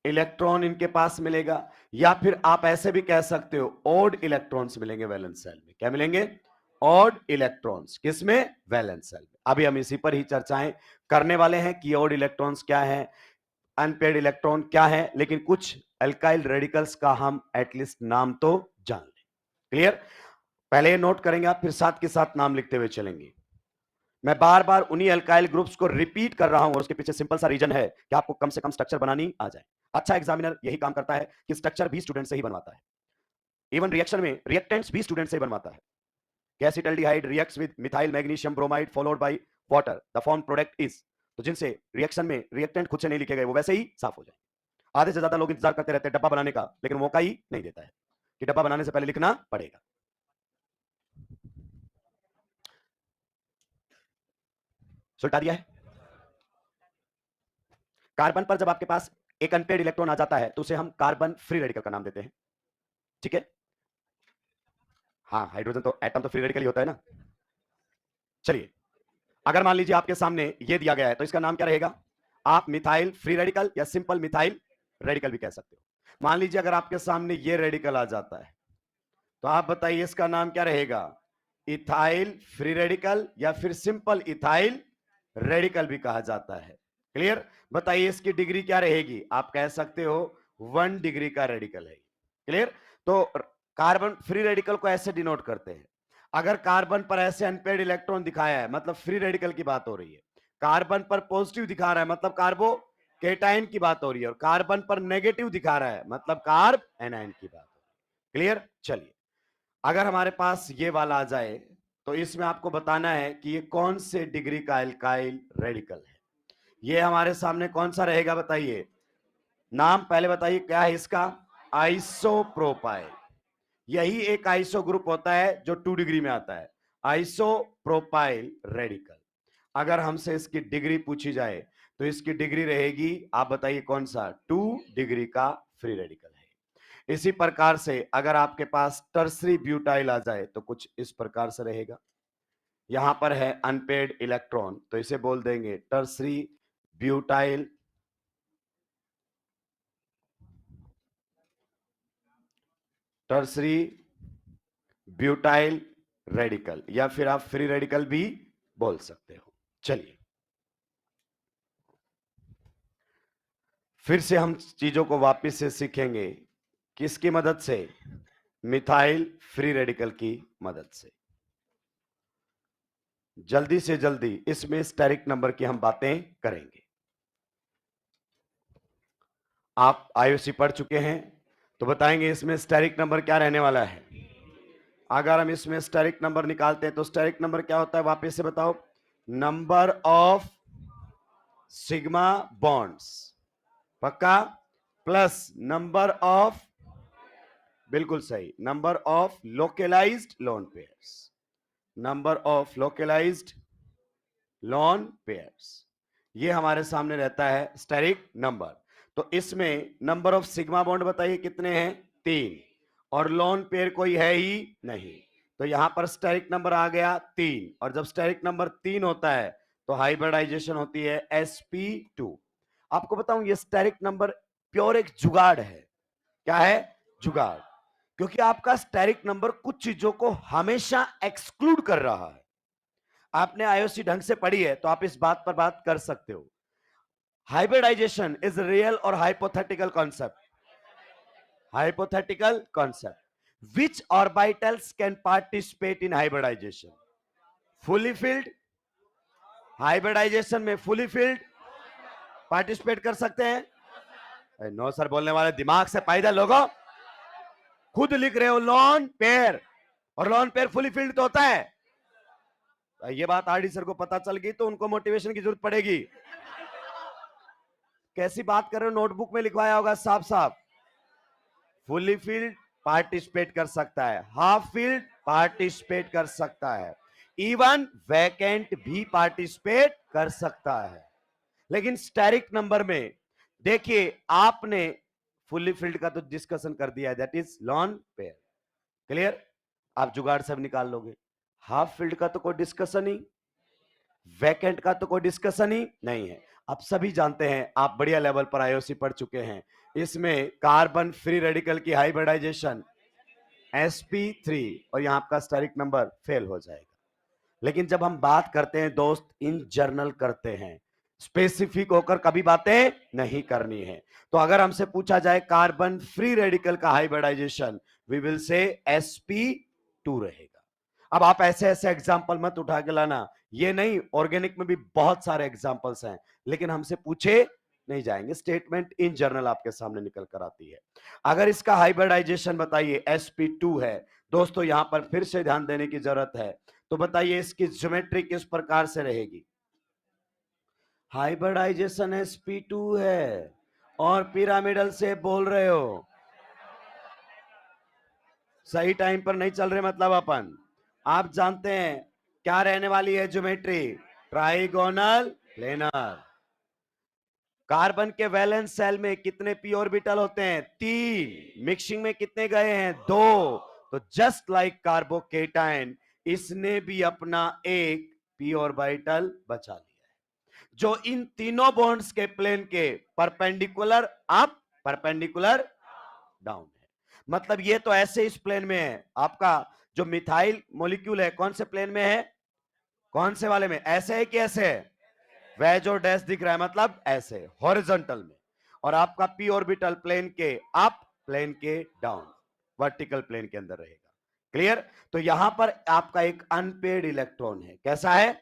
इलेक्ट्रॉन इनके पास मिलेगा, या फिर आप ऐसे भी कह सकते हो ऑड इलेक्ट्रॉन्स मिलेंगे वैलेंस सेल में. क्या मिलेंगे? Odd electrons. किसमें? वैलेंस सेल में. अभी हम इसी पर ही चर्चाएं करने वाले हैं कि ऑड इलेक्ट्रॉन्स क्या है, अनपेयर्ड इलेक्ट्रॉन क्या है, लेकिन कुछ अल्काइल रेडिकल्स का हम एटलीस्ट नाम तो जान लें. क्लियर? पहले ये नोट करेंगे आप, फिर साथ के साथ नाम लिखते हुए चलेंगे. मैं बार बार उन्हीं अल्काइल ग्रुप्स को रिपीट कर रहा हूं और उसके पीछे सिंपल सा रीजन है कि आपको कम से कम स्ट्रक्चर बनानी आ जाए. अच्छा एग्जामिनर यही काम करता है कि स्ट्रक्चर भी स्टूडेंट से ही बनवाता है. इवन रिएक्शन में रिएक्टेंट्स भी स्टूडेंट से ही बनवाता है. Acetaldehyde reacts with methyl magnesium bromide followed by water, the form product is. तो जिनसे रिएक्शन में रिएक्टेंट खुद से नहीं लिखे गए वो वैसे ही साफ हो जाए। आधे से ज्यादा लोग इंतजार करते रहते हैं डब्बा बनाने का, लेकिन मौका ही नहीं देता है कि डब्बा बनाने से पहले लिखना पड़ेगा। सुलटा दिया है। कार्बन पर जब आपके पास एक अनपेड इलेक्ट्रॉन आ जाता है तो उसे हम कार्बन फ्री रेडिकल का नाम देते हैं, ठीक है। हाँ, हाइड्रोजन तो एटम तो फ्री रेडिकल ही होता है ना। चलिए, अगर मान लीजिए आपके सामने ये दिया गया है तो इसका नाम क्या रहेगा? आप मिथाइल फ्री रेडिकल या सिंपल मिथाइल रेडिकल भी कह सकते हो। मान लीजिए अगर आपके सामने ये रेडिकल आ जाता है तो आप बताइए इसका नाम क्या रहेगा? इथाइल फ्री रेडिकल या फिर सिंपल इथाइल रेडिकल भी कहा जाता है। क्लियर? बताइए इसकी डिग्री क्या रहेगी? आप कह सकते हो 1 डिग्री का रेडिकल है। क्लियर? तो कार्बन फ्री रेडिकल को ऐसे डिनोट करते हैं। अगर कार्बन पर ऐसे अनपेड इलेक्ट्रॉन दिखाया है मतलब फ्री रेडिकल की बात हो रही है, कार्बन पर पॉजिटिव दिखा रहा है मतलब कार्बो केटाइन की बात हो रही है, और कार्बन पर नेगेटिव दिखा रहा है मतलब कार्ब एनाइन की बात हो रही है। क्लियर? चलिए, अगर हमारे पास ये वाला आ जाए तो इसमें आपको बताना है कि ये कौन से डिग्री का एल्काइल रेडिकल है। ये हमारे सामने कौन सा रहेगा बताइए? नाम पहले बताइए क्या है इसका? आइसोप्रोपाइल। यही एक आइसो ग्रुप होता है जो 2 डिग्री में आता है, आइसोप्रोपाइल रेडिकल। अगर हमसे इसकी डिग्री पूछी जाए तो इसकी डिग्री रहेगी, आप बताइए कौन सा? 2 डिग्री का फ्री रेडिकल है। इसी प्रकार से अगर आपके पास टर्सरी ब्यूटाइल आ जाए तो कुछ इस प्रकार से रहेगा। यहां पर है अनपेड इलेक्ट्रॉन तो इसे बोल देंगे tertiary butyl, tertiary butyl radical, या फिर आप फ्री रेडिकल भी बोल सकते हो। चलिए, फिर से हम चीजों को वापस से सीखेंगे। किसकी मदद से? मिथाइल फ्री रेडिकल की मदद से। जल्दी से जल्दी इसमें स्टेरिक नंबर की हम बातें करेंगे। आप आईओसी पढ़ चुके हैं तो बताएंगे इसमें स्टेरिक नंबर क्या रहने वाला है। अगर हम इसमें स्टेरिक नंबर निकालते हैं तो स्टेरिक नंबर क्या होता है? वापस से बताओ। नंबर ऑफ सिग्मा बॉन्ड्स, पक्का, प्लस नंबर ऑफ, बिल्कुल सही, number of localized lone pairs, number of localized lone pairs, ये हमारे सामने रहता है स्टेरिक नंबर। तो इसमें नंबर ऑफ सिग्मा बॉन्ड बताइए कितने हैं? 3, और लोन पेयर कोई है ही नहीं, तो यहां पर स्टेरिक नंबर आ गया 3, और जब स्टेरिक नंबर 3 होता है तो हाइब्रिडाइजेशन होती है sp2। आपको बताऊं ये स्टेरिक नंबर प्योर एक जुगाड़ है। क्या है? जुगाड़। क्योंकि आपका स्टेरिक नंबर कुछ चीजों को हमेशा एक्सक्लूड कर रहा है। आपने आईओसी ढंग से पढ़ी है तो आप इस बात पर बात कर सकते हो। हाइब्रिडाइजेशन इज रियल और hypothetical concept? Hypothetical concept. Which orbitals can participate in hybridization? Fully filled. Hybridization में फुली फिल्ड पार्टिसिपेट कर सकते हैं। नो सर बोलने वाले दिमाग से पैदा लोगों, खुद लिख रहे हो लॉन पेयर, और लॉन पेयर फुली फिल्ड तो होता है। ये बात आरडी सर को पता चल गई तो उनको मोटिवेशन की जरूरत पड़ेगी। कैसी बात कर रहे हो? नोटबुक में लिखवाया होगा साफ साफ। फुली फील्ड पार्टिसिपेट कर सकता है, हाफ फील्ड पार्टिसिपेट कर सकता है, इवन वैकेंट भी पार्टिसिपेट कर सकता है। लेकिन स्टेरिक नंबर में देखिए, आपने फुली फील्ड का तो डिस्कशन कर दिया है, that is lone pair. Clear? आप जुगाड़ सब निकाल लोगे। हाफ फील्ड का तो कोई डिस्कशन ही, वैकेंट का तो कोई डिस्कशन ही नहीं है। आप सभी जानते हैं, आप बढ़िया लेवल पर आईओसी पढ़ चुके हैं, इसमें कार्बन फ्री रेडिकल की हाइब्रिडाइजेशन sp3, और यहां आपका स्टेरिक नंबर फेल हो जाएगा। लेकिन जब हम बात करते हैं दोस्त, इन जर्नल करते हैं, स्पेसिफिक होकर कभी बातें नहीं करनी है। तो अगर हमसे पूछा जाए कार्बन फ्री रेडिकल का hybridization, we will say sp2 रहेगा। अब आप ऐसे ऐसे एग्जाम्पल मत उठा के लाना, ये नहीं, ऑर्गेनिक में भी बहुत सारे एग्जाम्पल्स हैं, लेकिन हमसे पूछे नहीं जाएंगे। स्टेटमेंट इन जर्नल आपके सामने निकल कर आती है। अगर इसका हाइब्रिडाइजेशन बताइए sp2 है, दोस्तों यहां पर फिर से ध्यान देने की जरूरत है। तो बताइए इसकी ज्योमेट्री किस प्रकार से रहेगी? हाइब्रिडाइजेशन sp2 है और पिरामिडल से बोल रहे हो, सही टाइम पर नहीं चल रहे मतलब अपन। आप जानते हैं क्या रहने वाली है ज्योमेट्री? Trigonal planar. कार्बन के वैलेंस सेल में कितने पी ऑर्बिटल होते हैं? 3। मिक्सिंग में कितने गए हैं? 2। तो जस्ट लाइक कार्बोकेटाइन, इसने भी अपना एक पी ऑर्बिटल बचा लिया है, जो इन तीनों बॉन्ड्स के प्लेन के परपेंडिकुलर अप, परपेंडिकुलर डाउन है। मतलब ये तो ऐसे इस प्लेन में है। आपका जो मिथाइल मॉलिक्यूल है कौन से प्लेन में है? कौन से वाले में? ऐसे है कि ऐसे है? वह जो डैश दिख रहा है मतलब ऐसे हॉरिजॉन्टल में। और आपका पी ऑर्बिटल प्लेन के अप, प्लेन के डाउन, वर्टिकल प्लेन के अंदर रहेगा। क्लियर? तो यहां पर आपका एक अनपेड इलेक्ट्रॉन है। कैसा है?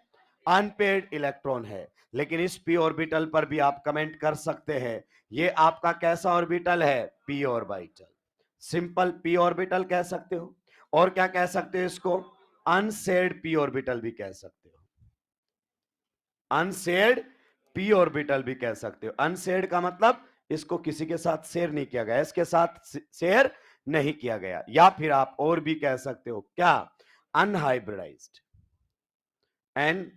अनपेड इलेक्ट्रॉन है। लेकिन इस पी ऑर्बिटल पर भी आप कमेंट कर सकते हैं, ये आपका कैसा ऑर्बिटल है? P orbital. Simple P orbital कह सकते हो, और क्या कह सकते हो इसको? अनसेड पी ऑर्बिटल भी कह सकते हो। अनसेड पी ऑर्बिटल भी कह सकते हो। अनसेड का मतलब इसको किसी के साथ शेयर नहीं किया गया, इसके साथ शेयर नहीं किया गया। या फिर आप और भी कह सकते हो क्या? Unhybridized, N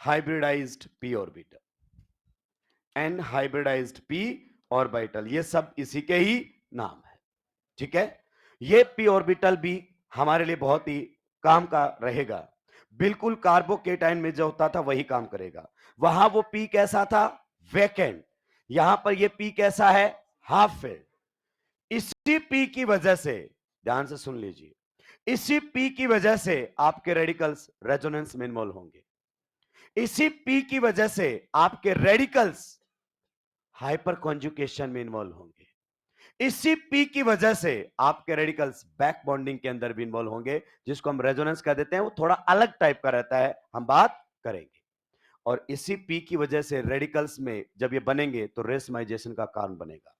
hybridised p orbital, unhybridized p orbital, ये सब इसी के ही नाम है। ठीक है? ये पी ऑर्बिटल भी हमारे लिए बहुत ही काम का रहेगा। बिल्कुल कार्बोकेटाइन में जो होता था वही काम करेगा। वहां वो पी कैसा था? वैकेंट। यहां पर ये पी कैसा है? Half filled. इसी पी की वजह से, ध्यान से सुन लीजिए, इसी पी की वजह से आपके रेडिकल्स रेजोनेंस में इन्वॉल्व होंगे। इसी पी की वजह से आपके रेडिकल्स हाइपर कॉन्जुकेशन में इन्वॉल्व होंगे। इसी पी की वजह से आपके रेडिकल्स बैक बॉन्डिंग के अंदर भी इन्वॉल्व होंगे, जिसको हम रेजोनेंस कह देते हैं। वो थोड़ा अलग टाइप का रहता है, हम बात करेंगे। और इसी पी की वजह से रेडिकल्स में जब ये बनेंगे तो रेसमाइजेशन का कारण बनेगा।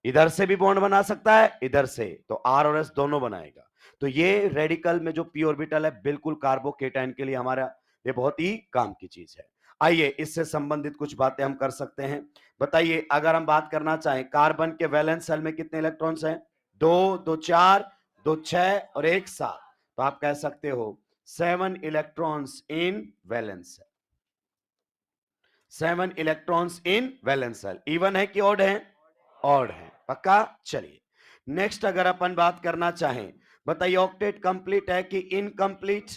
इधर से भी बॉन्ड बना सकता है, इधर से, तो आर और एस दोनों बनाएगा। तो ये रेडिकल में जो पी ऑर्बिटल है बिल्कुल कार्बोकेटाइन के लिए हमारा ये बहुत ही काम की चीज है। आइए इससे संबंधित कुछ बातें हम कर सकते हैं। बताइए, अगर हम बात करना चाहें कार्बन के वैलेंस शेल में कितने इलेक्ट्रॉन्स हैं? 2, 2 4, 2 6 और 1 7। तो आप कह सकते हो 7 electrons in valence shell. 7 electrons in valence shell. Even है कि ऑड है? ऑड है। पक्का? चलिए नेक्स्ट अगर अपन बात करना चाहें, बताइए ऑक्टेट कंप्लीट है कि इनकंप्लीट?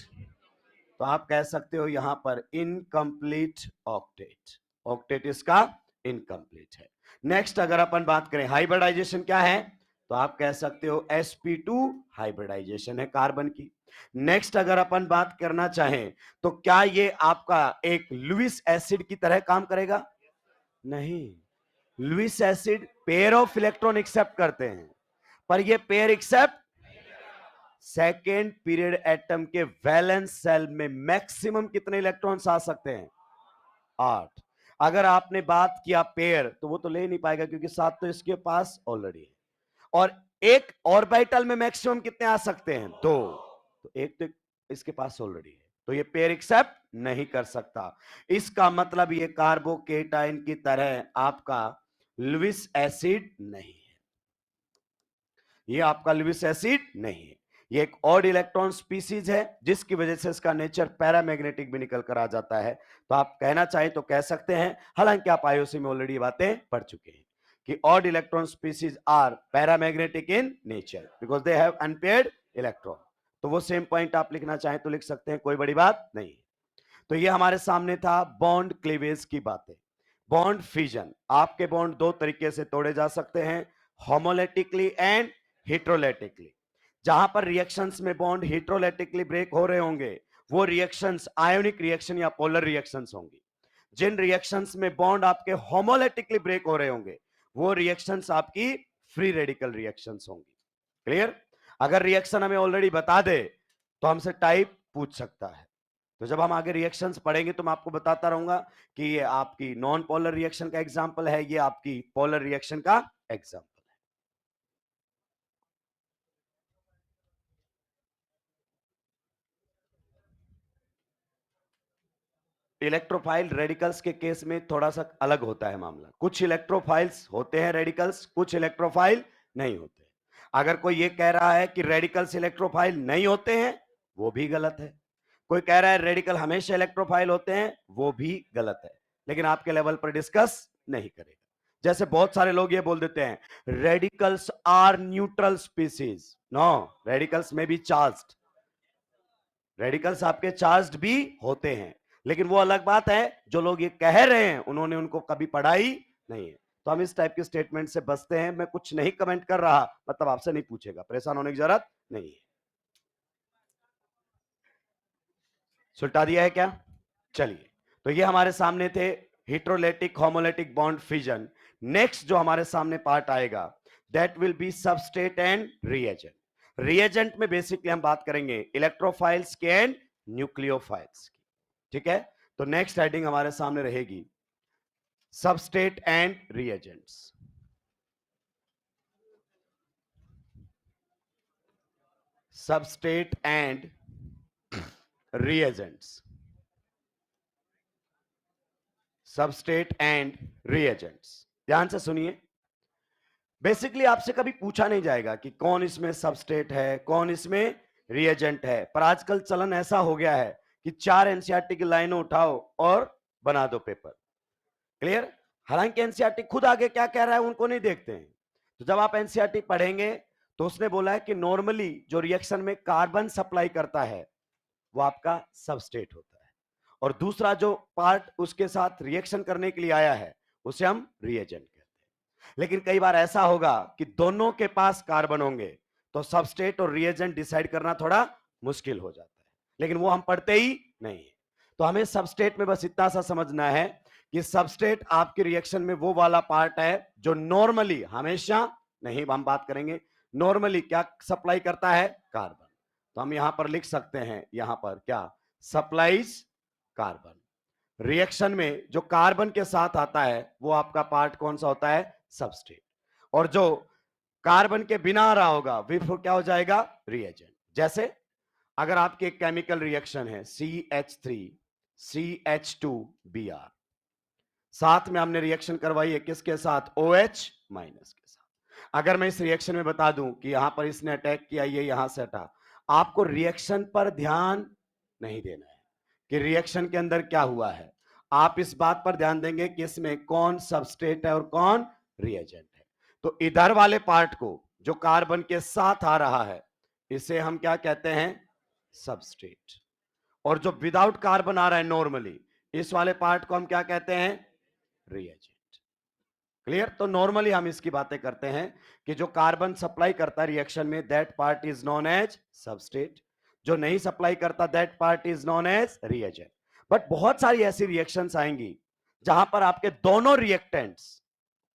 तो आप कह सकते हो यहां पर इनकंप्लीट ऑक्टेट। ऑक्टेट इसका इनकंप्लीट है। नेक्स्ट अगर अपन बात करें हाइब्रिडाइजेशन क्या है, तो आप कह सकते हो sp2 हाइब्रिडाइजेशन है कार्बन की। नेक्स्ट अगर अपन बात करना चाहें तो क्या ये आपका एक लुईस एसिड की तरह काम करेगा? नहीं। Lewis acid pair of electron accept करते हैं, पर ये pair accept second period atom के वैलेंस सेल में मैक्सिमम कितने इलेक्ट्रॉन्स आ सकते हैं? 8। अगर आपने बात किया पेयर, तो वो तो ले नहीं पाएगा क्योंकि 7 तो इसके पास ऑलरेडी है। और एक ऑर्बिटल में मैक्सिमम कितने आ सकते हैं? 2। तो एक तो इसके पास ऑलरेडी है, तो ये पेयर एक्सेप्ट नहीं कर सकता। इसका मतलब ये कार्बोकेटाइन की तरह आपका लुईस एसिड नहीं है। ये आपका लुईस एसिड नहीं है। ये एक ऑड इलेक्ट्रॉन स्पीसीज है, जिसकी वजह से इसका नेचर पैरामैग्नेटिक भी निकल कर आ जाता है। तो आप कहना चाहें तो कह सकते हैं, हालांकि आप आईओसी में ऑलरेडी बातें पढ़ चुके हैं कि odd electron species are paramagnetic in nature because they have unpaired electron. तो वो सेम पॉइंट आप लिखना चाहें तो लिख सकते हैं, कोई बड़ी बात नहीं। तो ये हमारे सामने था बॉन्ड क्लीवेज की बातें। बॉन्ड फिजन, आपके बॉन्ड दो तरीके से तोड़े जा सकते हैं, होमोलेटिकली एंड हिट्रोलेटिकली। जहां पर रिएक्शंस में बॉन्ड हिट्रोलेटिकली ब्रेक हो रहे होंगे, वो रिएक्शंस आयोनिक रिएक्शन या पोलर रिएक्शंस होंगी। जिन रिएक्शंस में बॉन्ड आपके होमोलेटिकली ब्रेक हो रहे होंगे, वो रिएक्शंस आपकी फ्री रेडिकल रिएक्शंस होंगी। क्लियर? अगर रिएक्शन हमें ऑलरेडी बता दे तो हमसे टाइप पूछ सकता है। तो जब हम आगे रिएक्शंस पढ़ेंगे तो मैं आपको बताता रहूंगा कि ये आपकी नॉन पोलर रिएक्शन का एग्जांपल है, ये आपकी पोलर रिएक्शन का एग्जांपल। इलेक्ट्रोफाइल रेडिकल्स के केस में थोड़ा सा अलग होता है मामला। कुछ इलेक्ट्रोफाइल्स होते हैं रेडिकल्स, कुछ इलेक्ट्रोफाइल नहीं होते। अगर कोई ये कह रहा है कि रेडिकल्स इलेक्ट्रोफाइल नहीं होते हैं, वो भी गलत है। कोई कह रहा है रेडिकल हमेशा इलेक्ट्रोफाइल होते हैं, वो भी गलत है। लेकिन आपके लेवल पर डिस्कस नहीं करेगा। जैसे बहुत सारे लोग ये बोल देते हैं radicals are neutral species. No, radicals में भी चार्ज्ड, रेडिकल्स आपके चार्ज्ड भी होते हैं, लेकिन वो अलग बात है। जो लोग ये कह रहे हैं उन्होंने उनको कभी पढ़ाई नहीं है। तो हम इस टाइप के स्टेटमेंट से बचते हैं। मैं कुछ नहीं कमेंट कर रहा, मतलब आपसे नहीं पूछेगा, परेशान होने की जरूरत नहीं है। सुलटा दिया है क्या? चलिए, तो ये हमारे सामने थे हेटेरोलेटिक होमोलेटिक बॉन्ड फिजन। नेक्स्ट जो हमारे सामने पार्ट आएगा that will be substrate and reagent. Reagent में बेसिकली हम बात करेंगे इलेक्ट्रोफाइल्स के एंड न्यूक्लियोफाइल्स की। ठीक है, तो नेक्स्ट हेडिंग हमारे सामने रहेगी substrate and reagents. Substrate and reagents, substrate and reagents. ध्यान से सुनिए। बेसिकली आपसे कभी पूछा नहीं जाएगा कि कौन इसमें सबस्ट्रेट है, कौन इसमें रिएजेंट है, पर आजकल चलन ऐसा हो गया है कि 4 एनसीईआरटी की लाइनें उठाओ और बना दो पेपर। क्लियर? हालांकि एनसीईआरटी खुद आगे क्या कह रहा है उनको नहीं देखते हैं। तो जब आप एनसीईआरटी पढ़ेंगे तो उसने बोला है कि नॉर्मली जो रिएक्शन में कार्बन सप्लाई करता है वो आपका सबस्ट्रेट होता है, और दूसरा जो पार्ट उसके साथ रिएक्शन करने के लिए आया है उसे हम रिएजेंट कहते हैं। लेकिन कई बार ऐसा होगा कि दोनों के पास कार्बन होंगे, तो सबस्ट्रेट और रिएजेंट डिसाइड करना थोड़ा मुश्किल हो जाता है, लेकिन वो हम पढ़ते ही नहीं है। तो हमें सबस्ट्रेट में बस इतना सा समझना है कि सबस्ट्रेट आपके रिएक्शन में वो वाला पार्ट है जो नॉर्मली, हमेशा नहीं, हम बात करेंगे नॉर्मली क्या सप्लाई करता है, कार्बन। तो हम यहां पर लिख सकते हैं, यहां पर क्या सप्लाइज कार्बन। रिएक्शन में जो कार्बन के साथ आता है वो आपका पार्ट कौन सा होता है, सबस्ट्रेट। और जो कार्बन के बिना आ रहा होगा वो क्या हो जाएगा, रिएजेंट। जैसे अगर आपकी एक केमिकल रिएक्शन है CH3 CH2Br, साथ में हमने रिएक्शन करवाई है किसके साथ, OH माइनस के साथ। अगर मैं इस रिएक्शन में बता दूं कि यहां पर इसने अटैक किया, ये यहां से हटा, आपको रिएक्शन पर ध्यान नहीं देना है कि रिएक्शन के अंदर क्या हुआ है। आप इस बात पर ध्यान देंगे कि इसमें कौन सबस्ट्रेट है और कौन रिएजेंट है। तो इधर वाले पार्ट को जो कार्बन के साथ आ रहा है इसे हम क्या कहते हैं, सबस्ट्रेट। और जो विदाउट कार्बन आ रहा है नॉर्मली, इस वाले पार्ट को हम क्या कहते हैं, रिएजेंट। क्लियर? तो नॉर्मली हम इसकी बातें करते हैं कि जो कार्बन सप्लाई करता है रिएक्शन में that part is known as substrate, जो नहीं सप्लाई करता that part is known as reagent. But बहुत सारी ऐसी रिएक्शंस आएंगी जहां पर आपके दोनों रिएक्टेंट्स,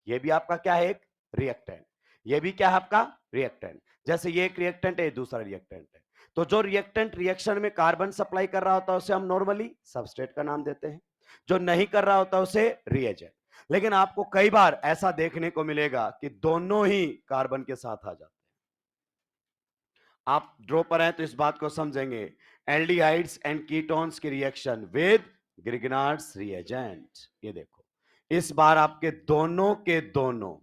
ये भी आपका क्या है, एक रिएक्टेंट, ये भी क्या है आपका रिएक्टेंट। जैसे ये एक रिएक्टेंट है, दूसरा रिएक्टेंट है। तो जो रिएक्टेंट रिएक्शन में कार्बन सप्लाई कर रहा होता है उसे हम नॉर्मली सबस्ट्रेट का नाम देते हैं, जो नहीं कर रहा होता उसे रिएजेंट। लेकिन आपको कई बार ऐसा देखने को मिलेगा कि दोनों ही कार्बन के साथ आ जाते हैं। आप ड्रॉ पर हैं तो इस बात को समझेंगे, एल्डिहाइड्स एंड कीटोन्स की रिएक्शन विद ग्रिग्नार्ड्स रिएजेंट। ये देखो, इस बार आपके दोनों के दोनों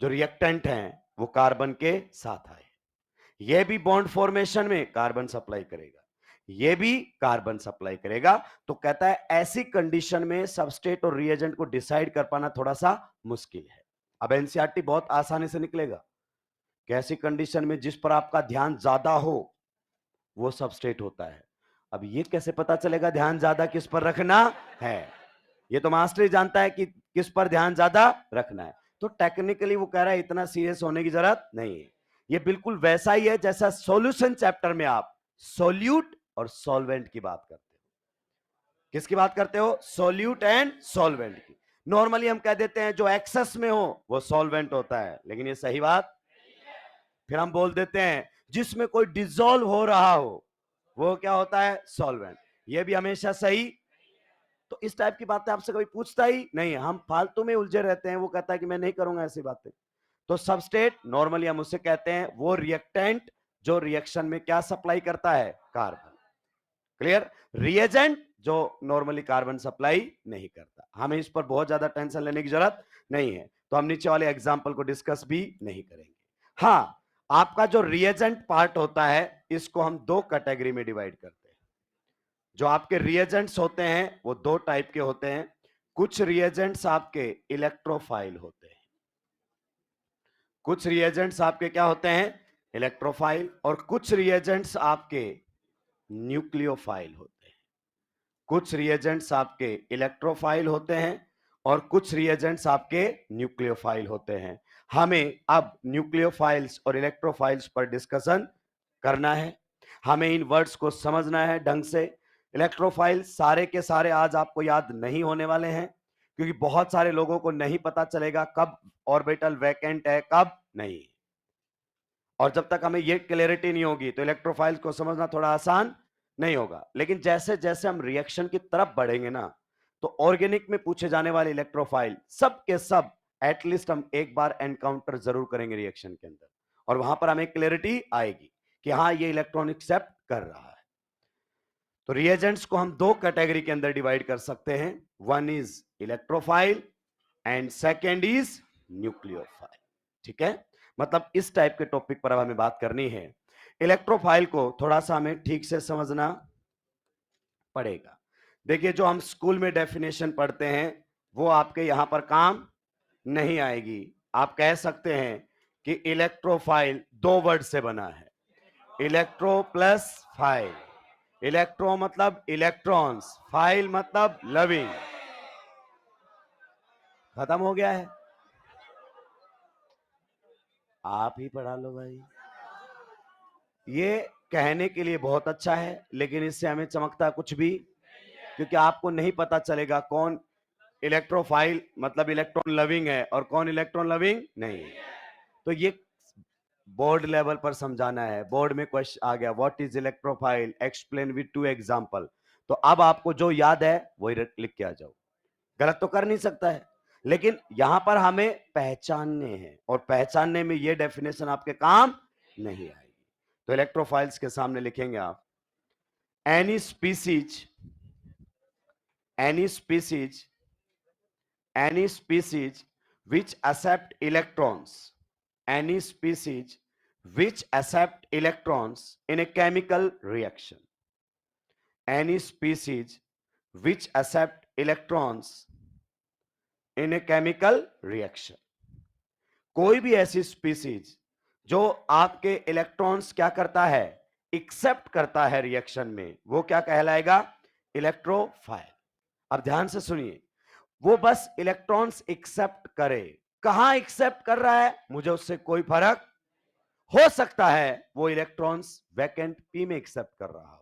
जो रिएक्टेंट हैं वो कार्बन के साथ आए। ये भी बॉन्ड फॉर्मेशन में कार्बन सप्लाई करेगा, ये भी कार्बन सप्लाई करेगा। तो कहता है ऐसी कंडीशन में सबस्ट्रेट और रिएजेंट को डिसाइड कर पाना थोड़ा सा मुश्किल है। अब एनसीईआरटी बहुत आसानी से निकलेगा कि ऐसी कंडीशन में जिस पर आपका ध्यान ज्यादा हो वो सबस्ट्रेट होता है। अब ये कैसे पता चलेगा ध्यान ज्यादा किस पर रखना है, ये तो मास्टर ही जानता है कि किस पर ध्यान ज्यादा रखना है। तो टेक्निकली वो कह रहा है इतना सीरियस होने की जरूरत नहीं है। ये बिल्कुल वैसा ही है जैसा सॉल्यूशन चैप्टर में आप सॉल्यूट और सॉल्वेंट की बात करते हो। किसकी बात करते हो, सॉल्यूट एंड सॉल्वेंट की। नॉर्मली हम कह देते हैं जो एक्सेस में हो वो सॉल्वेंट होता है, लेकिन ये सही बात। फिर हम बोल देते हैं जिसमें कोई डिसॉल्व हो रहा हो वो क्या होता है, सॉल्वेंट। ये भी हमेशा सही। तो इस टाइप की बातें आपसे कोई पूछता ही नहीं है, हम फालतू में उलझे रहते हैं। वो कहता है कि मैं नहीं करूंगा ऐसी बातें। तो सबस्ट्रेट नॉर्मली हम उसे कहते हैं वो रिएक्टेंट जो रिएक्शन में क्या सप्लाई करता है, कार्बन। क्लियर? रिएजेंट जो नॉर्मली कार्बन सप्लाई नहीं करता। हमें इस पर बहुत ज्यादा टेंशन लेने की जरूरत नहीं है, तो हम नीचे वाले एग्जाम्पल को डिस्कस भी नहीं करेंगे। हाँ, आपका जो रिएजेंट पार्ट होता है इसको हम दो कैटेगरी में डिवाइड करते हैं। जो आपके रिएजेंट्स होते हैं वो दो टाइप के होते हैं। कुछ रिएजेंट्स आपके इलेक्ट्रोफाइल होते हैं, कुछ रिएजेंट्स आपके क्या होते हैं, इलेक्ट्रोफाइल, और कुछ रिएजेंट्स आपके न्यूक्लियोफाइल होते हैं। कुछ रिएजेंट्स आपके इलेक्ट्रोफाइल होते हैं और कुछ रिएजेंट्स आपके न्यूक्लियोफाइल होते हैं। हमें अब न्यूक्लियोफाइल्स और इलेक्ट्रोफाइल्स पर डिस्कशन करना है, हमें इन वर्ड्स को समझना है ढंग से। इलेक्ट्रोफाइल सारे के सारे आज आपको याद नहीं होने वाले हैं, क्योंकि बहुत सारे लोगों को नहीं पता चलेगा कब ऑर्बिटल वैकेंट है कब नहीं, और जब तक हमें ये क्लैरिटी नहीं होगी तो इलेक्ट्रोफाइल्स को समझना थोड़ा आसान नहीं होगा। लेकिन जैसे जैसे हम रिएक्शन की तरफ बढ़ेंगे ना, तो ऑर्गेनिक में पूछे जाने वाले इलेक्ट्रोफाइल सब के सब एटलीस्ट हम एक बार एनकाउंटर जरूर करेंगे रिएक्शन के अंदर, और वहां पर हमें क्लैरिटी आएगी कि हाँ ये इलेक्ट्रॉन एक्सेप्ट कर रहा है। तो रिएजेंट्स को हम दो कैटेगरी के अंदर डिवाइड कर सकते हैं, one is electrophile and second is nucleophile. ठीक है, मतलब इस टाइप के टॉपिक पर अब हमें बात करनी है। इलेक्ट्रोफाइल को थोड़ा सा हमें ठीक से समझना पड़ेगा। देखिए, जो हम स्कूल में डेफिनेशन पढ़ते हैं वो आपके यहां पर काम नहीं आएगी। आप कह सकते हैं कि इलेक्ट्रोफाइल दो वर्ड से बना है, इलेक्ट्रो प्लस फाइल। इलेक्ट्रो मतलब इलेक्ट्रॉन्स, फाइल मतलब लविंग। खत्म हो गया है, आप ही पढ़ा लो भाई। ये कहने के लिए बहुत अच्छा है, लेकिन इससे हमें चमकता कुछ भी, क्योंकि आपको नहीं पता चलेगा कौन इलेक्ट्रोफाइल मतलब इलेक्ट्रॉन लविंग है और कौन इलेक्ट्रॉन लविंग नहीं है। तो ये बोर्ड लेवल पर समझाना है। बोर्ड में क्वेश्चन आ गया, what is electrophile, explain with two example. तो अब आपको जो याद है वही लिख के आ जाओ, गलत तो कर नहीं सकता है, लेकिन यहां पर हमें पहचानने हैं, और पहचानने में ये डेफिनेशन आपके काम नहीं आएगी। तो इलेक्ट्रोफाइल्स के सामने लिखेंगे आप, any species, any species, any species which accept electrons, any species which accept electrons in a chemical reaction, any species which accept electrons in a chemical reaction। कोई भी ऐसी स्पीसीज जो आपके इलेक्ट्रॉन्स क्या करता है, एक्सेप्ट करता है रिएक्शन में, वो क्या कहलाएगा, इलेक्ट्रोफाइल। अब ध्यान से सुनिए, वो बस इलेक्ट्रॉन्स एक्सेप्ट करे, कहां एक्सेप्ट कर रहा है मुझे उससे कोई फर्क, हो सकता है वो इलेक्ट्रॉन्स वैकेंट पी में एक्सेप्ट कर रहा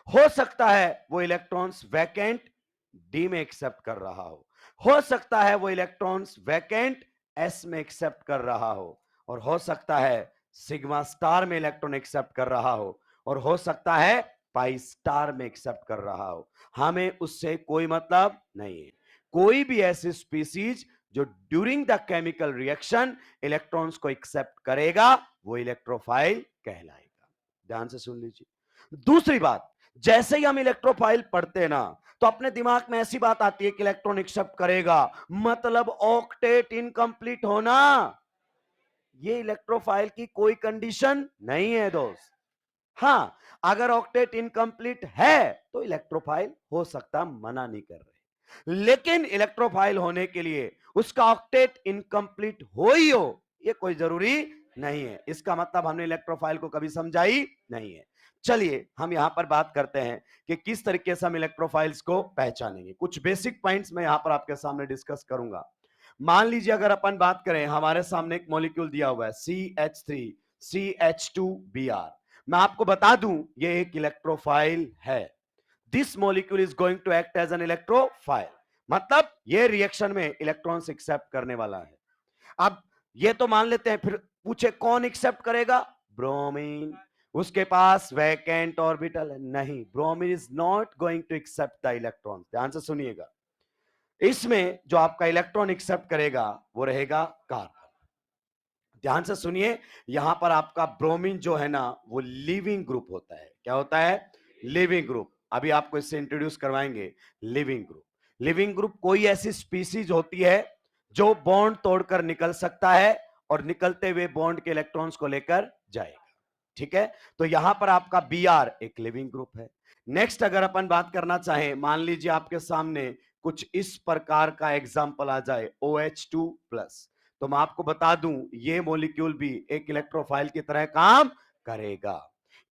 हो सकता है वो इलेक्ट्रॉन्स वैकेंट डी में एक्सेप्ट कर रहा हो सकता है वो इलेक्ट्रॉन्स वैकेंट एस में एक्सेप्ट कर रहा और हो सकता है सिग्मा स्टार में इलेक्ट्रॉन एक्सेप्ट कर रहा और हो सकता है पाई स्टार में एक्सेप्ट कर रहा हमें उससे कोई मतलब नहीं है। कोई भी ऐसी स्पीसीज जो during the chemical reaction electrons को एक्सेप्ट करेगा वो इलेक्ट्रोफाइल कहलाएगा। ध्यान से सुन लीजिए। दूसरी बात, जैसे ही हम इलेक्ट्रोफाइल पढ़ते हैं ना, तो अपने दिमाग में ऐसी बात आती है कि इलेक्ट्रॉन एक्सेप्ट करेगा मतलब ऑक्टेट इनकंप्लीट होना। ये इलेक्ट्रोफाइल की कोई कंडीशन नहीं है दोस्त। हां, अगर ऑक्टेट इनकंप्लीट है तो इलेक्ट्रोफाइल हो सकता, मना नहीं कर रहे, लेकिन इलेक्ट्रोफाइल होने के लिए उसका ऑक्टेट इनकंप्लीट हो ही हो ये कोई जरूरी नहीं है। इसका मतलब हमने इलेक्ट्रोफाइल को कभी समझा ही नहीं है। चलिए हम यहां पर बात करते हैं कि किस तरीके से हम इलेक्ट्रोफाइल्स को पहचानेंगे। कुछ बेसिक पॉइंट्स मैं यहां पर आपके सामने डिस्कस करूंगा। मान लीजिए अगर अपन बात करें, हमारे सामने एक मॉलिक्यूल दिया हुआ है CH3CH2Br। मैं आपको बता दूं ये एक इलेक्ट्रोफाइल है। This molecule is going to act as an electrophile, मतलब ये रिएक्शन में इलेक्ट्रॉन्स एक्सेप्ट करने वाला है। अब ये तो मान लेते हैं, फिर पूछे कौन एक्सेप्ट करेगा, ब्रोमीन। उसके पास वैकेंट ऑर्बिटल है, नहीं, bromine is not going to accept the electron. ध्यान से सुनिएगा, इसमें जो आपका इलेक्ट्रॉन एक्सेप्ट करेगा वो रहेगा कार्बन। ध्यान से सुनिए, यहां पर आपका ब्रोमीन जो है ना वो लिविंग ग्रुप होता है। क्या होता है, लिविंग ग्रुप। अभी आपको इससे इंट्रोड्यूस करवाएंगे लिविंग ग्रुप। लिविंग ग्रुप कोई ऐसी स्पीसीज होती है जो बॉन्ड तोड़कर निकल सकता है और निकलते हुए बॉन्ड के इलेक्ट्रॉन्स को लेकर जाएगा। ठीक है, तो यहां पर आपका Br एक लिविंग ग्रुप है। नेक्स्ट अगर अपन बात करना चाहें, मान लीजिए आपके सामने कुछ इस प्रकार का एग्जाम्पल आ जाए OH2+, तो मैं आपको बता दूं ये मॉलिक्यूल भी एक इलेक्ट्रोफाइल की तरह काम करेगा,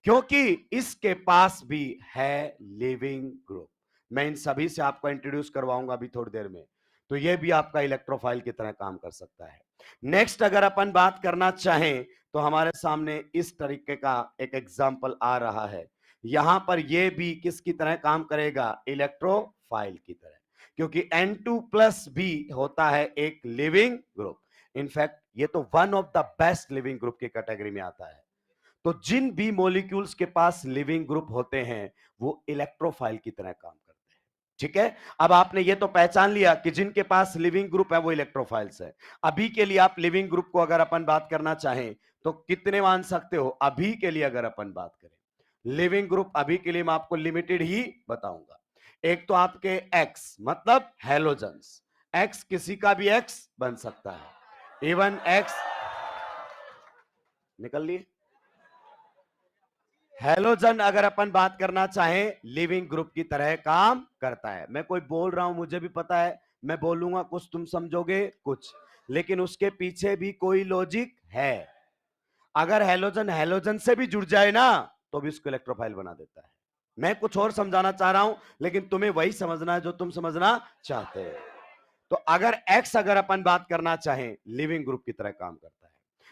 क्योंकि इसके पास भी है लिविंग ग्रुप। मैं इन सभी से आपको इंट्रोड्यूस करवाऊंगा अभी थोड़ी देर में। तो ये भी आपका इलेक्ट्रोफाइल की तरह काम कर सकता है। नेक्स्ट अगर अपन बात करना चाहें तो हमारे सामने इस तरीके का एक एग्जाम्पल आ रहा है। यहां पर यह भी किसकी तरह काम करेगा, इलेक्ट्रोफाइल की तरह, क्योंकि N2+ भी होता है एक लिविंग ग्रुप। इनफैक्ट ये तो one of the best leaving group की कैटेगरी में आता है। तो जिन भी मॉलिक्यूल्स के पास लिविंग ग्रुप होते हैं वो इलेक्ट्रोफाइल की तरह काम करते हैं। ठीक है, अब आपने ये तो पहचान लिया कि जिनके पास लिविंग ग्रुप है वो इलेक्ट्रोफाइल्स है। अभी के लिए आप लिविंग ग्रुप को अगर अपन बात करना चाहें तो कितने मान सकते हो? अभी के लिए अगर अपन बात करें लिविंग ग्रुप, अभी के लिए मैं आपको लिमिटेड ही बताऊंगा। एक तो आपके एक्स मतलब हेलोजेंस, एक्स किसी का भी एक्स बन सकता है, इवन एक्स निकल लिए। हेलोजन अगर अपन बात करना चाहें लिविंग ग्रुप की तरह काम करता है। मैं कोई बोल रहा हूं, मुझे भी पता है, मैं बोलूंगा कुछ तुम समझोगे कुछ, लेकिन उसके पीछे भी कोई लॉजिक है। अगर हेलोजन हेलोजन से भी जुड़ जाए ना तो भी उसको इलेक्ट्रोफाइल बना देता है। मैं कुछ और समझाना चाह रहा हूं लेकिन तुम्हें वही समझना है जो तुम समझना चाहते हो। तो अगर एक्स अगर अपन बात करना चाहें लिविंग ग्रुप की तरह काम करता है।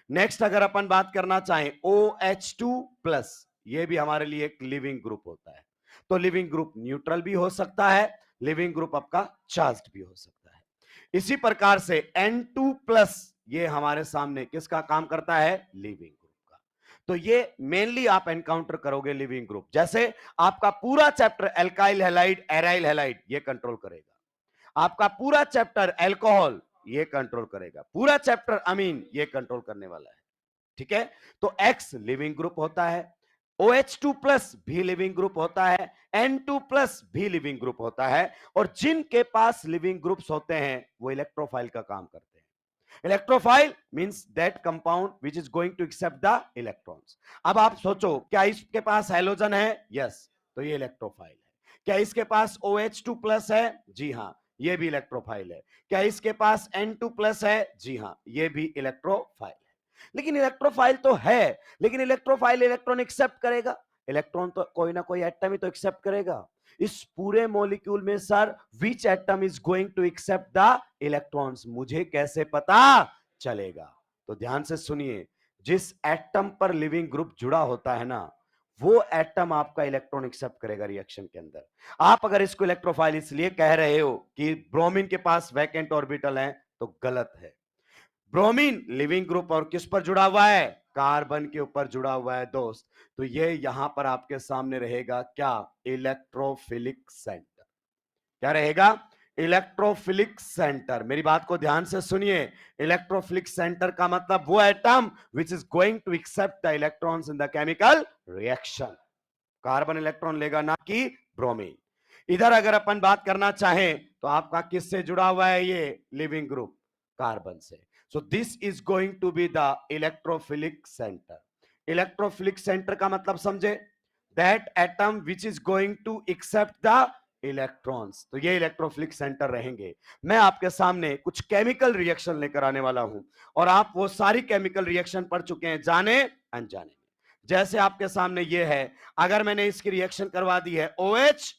नेक्स्ट अगर अपन बात करना चाहें OH2+, ये भी हमारे लिए एक लिविंग ग्रुप होता है। तो लिविंग ग्रुप न्यूट्रल भी हो सकता है, लिविंग ग्रुप आपका चार्ज्ड भी हो सकता है। इसी प्रकार से N2+, ये हमारे सामने किसका काम करता है, लिविंग ग्रुप का। तो ये मेनली आप एनकाउंटर करोगे लिविंग ग्रुप। जैसे आपका पूरा chapter alkyl halide, aryl halide, ये कंट्रोल करेगा। आपका पूरा चैप्टर अल्कोहल ये कंट्रोल करेगा, पूरा चैप्टर अमीन ये कंट्रोल करने वाला है। ठीक है, तो X लिविंग ग्रुप होता है, OH2+ भी लिविंग ग्रुप होता है, N2+ भी लिविंग ग्रुप होता है, और जिनके पास लिविंग ग्रुप्स होते हैं वो इलेक्ट्रोफाइल का काम करते हैं। Electrophile means that compound which is going to accept the electrons. अब आप सोचो क्या इसके पास हैलोजन है? यस, तो ये इलेक्ट्रोफाइल है। क्या इसके पास OH2+ है? जी हां, ये भी इलेक्ट्रोफाइल है। क्या इसके पास N2+ है? जी हां, ये भी इलेक्ट्रोफाइल है। लेकिन इलेक्ट्रोफाइल तो है, लेकिन इलेक्ट्रोफाइल इलेक्ट्रॉन एक्सेप्ट करेगा, इलेक्ट्रॉन तो कोई ना कोई एटम ही तो एक्सेप्ट करेगा। इस पूरे मॉलिक्यूल में sir which atom is going to accept the electrons, मुझे कैसे पता चलेगा? तो ध्यान से सुनिए, जिस एटम पर लिविंग ग्रुप जुड़ा होता है ना वो एटम आपका इलेक्ट्रॉन एक्सेप्ट करेगा रिएक्शन के अंदर। आप अगर इसको इलेक्ट्रोफाइल इसलिए कह रहे हो कि ब्रोमीन के पास वैकेंट ऑर्बिटल है तो गलत है। ब्रोमीन लिविंग ग्रुप और किस पर जुड़ा हुआ है? कार्बन के ऊपर जुड़ा हुआ है दोस्त। तो ये यहां पर आपके सामने रहेगा क्या? Electrophilic centre. क्या रहेगा? Electrophilic centre. मेरी बात को ध्यान से सुनिए, इलेक्ट्रोफिलिक सेंटर का मतलब वो atom which is going to accept the electrons in the chemical reaction. Carbon electron लेगा ना कि ब्रोमीन। इधर अगर अपन बात करना चाहें तो आपका किससे जुड़ा हुआ है ये लिविंग ग्रुप? कार्बन से। So this is going to be the electrophilic centre. Electrophilic centre का मतलब समझे? That atom which is going to accept the electrons. तो ये इलेक्ट्रोफिलिक सेंटर रहेंगे। मैं आपके सामने कुछ केमिकल रिएक्शन लेकर आने वाला हूं और आप वो सारी केमिकल रिएक्शन पढ़ चुके हैं जाने अनजाने। जैसे आपके सामने ये है, अगर मैंने इसकी रिएक्शन करवा दी है OH-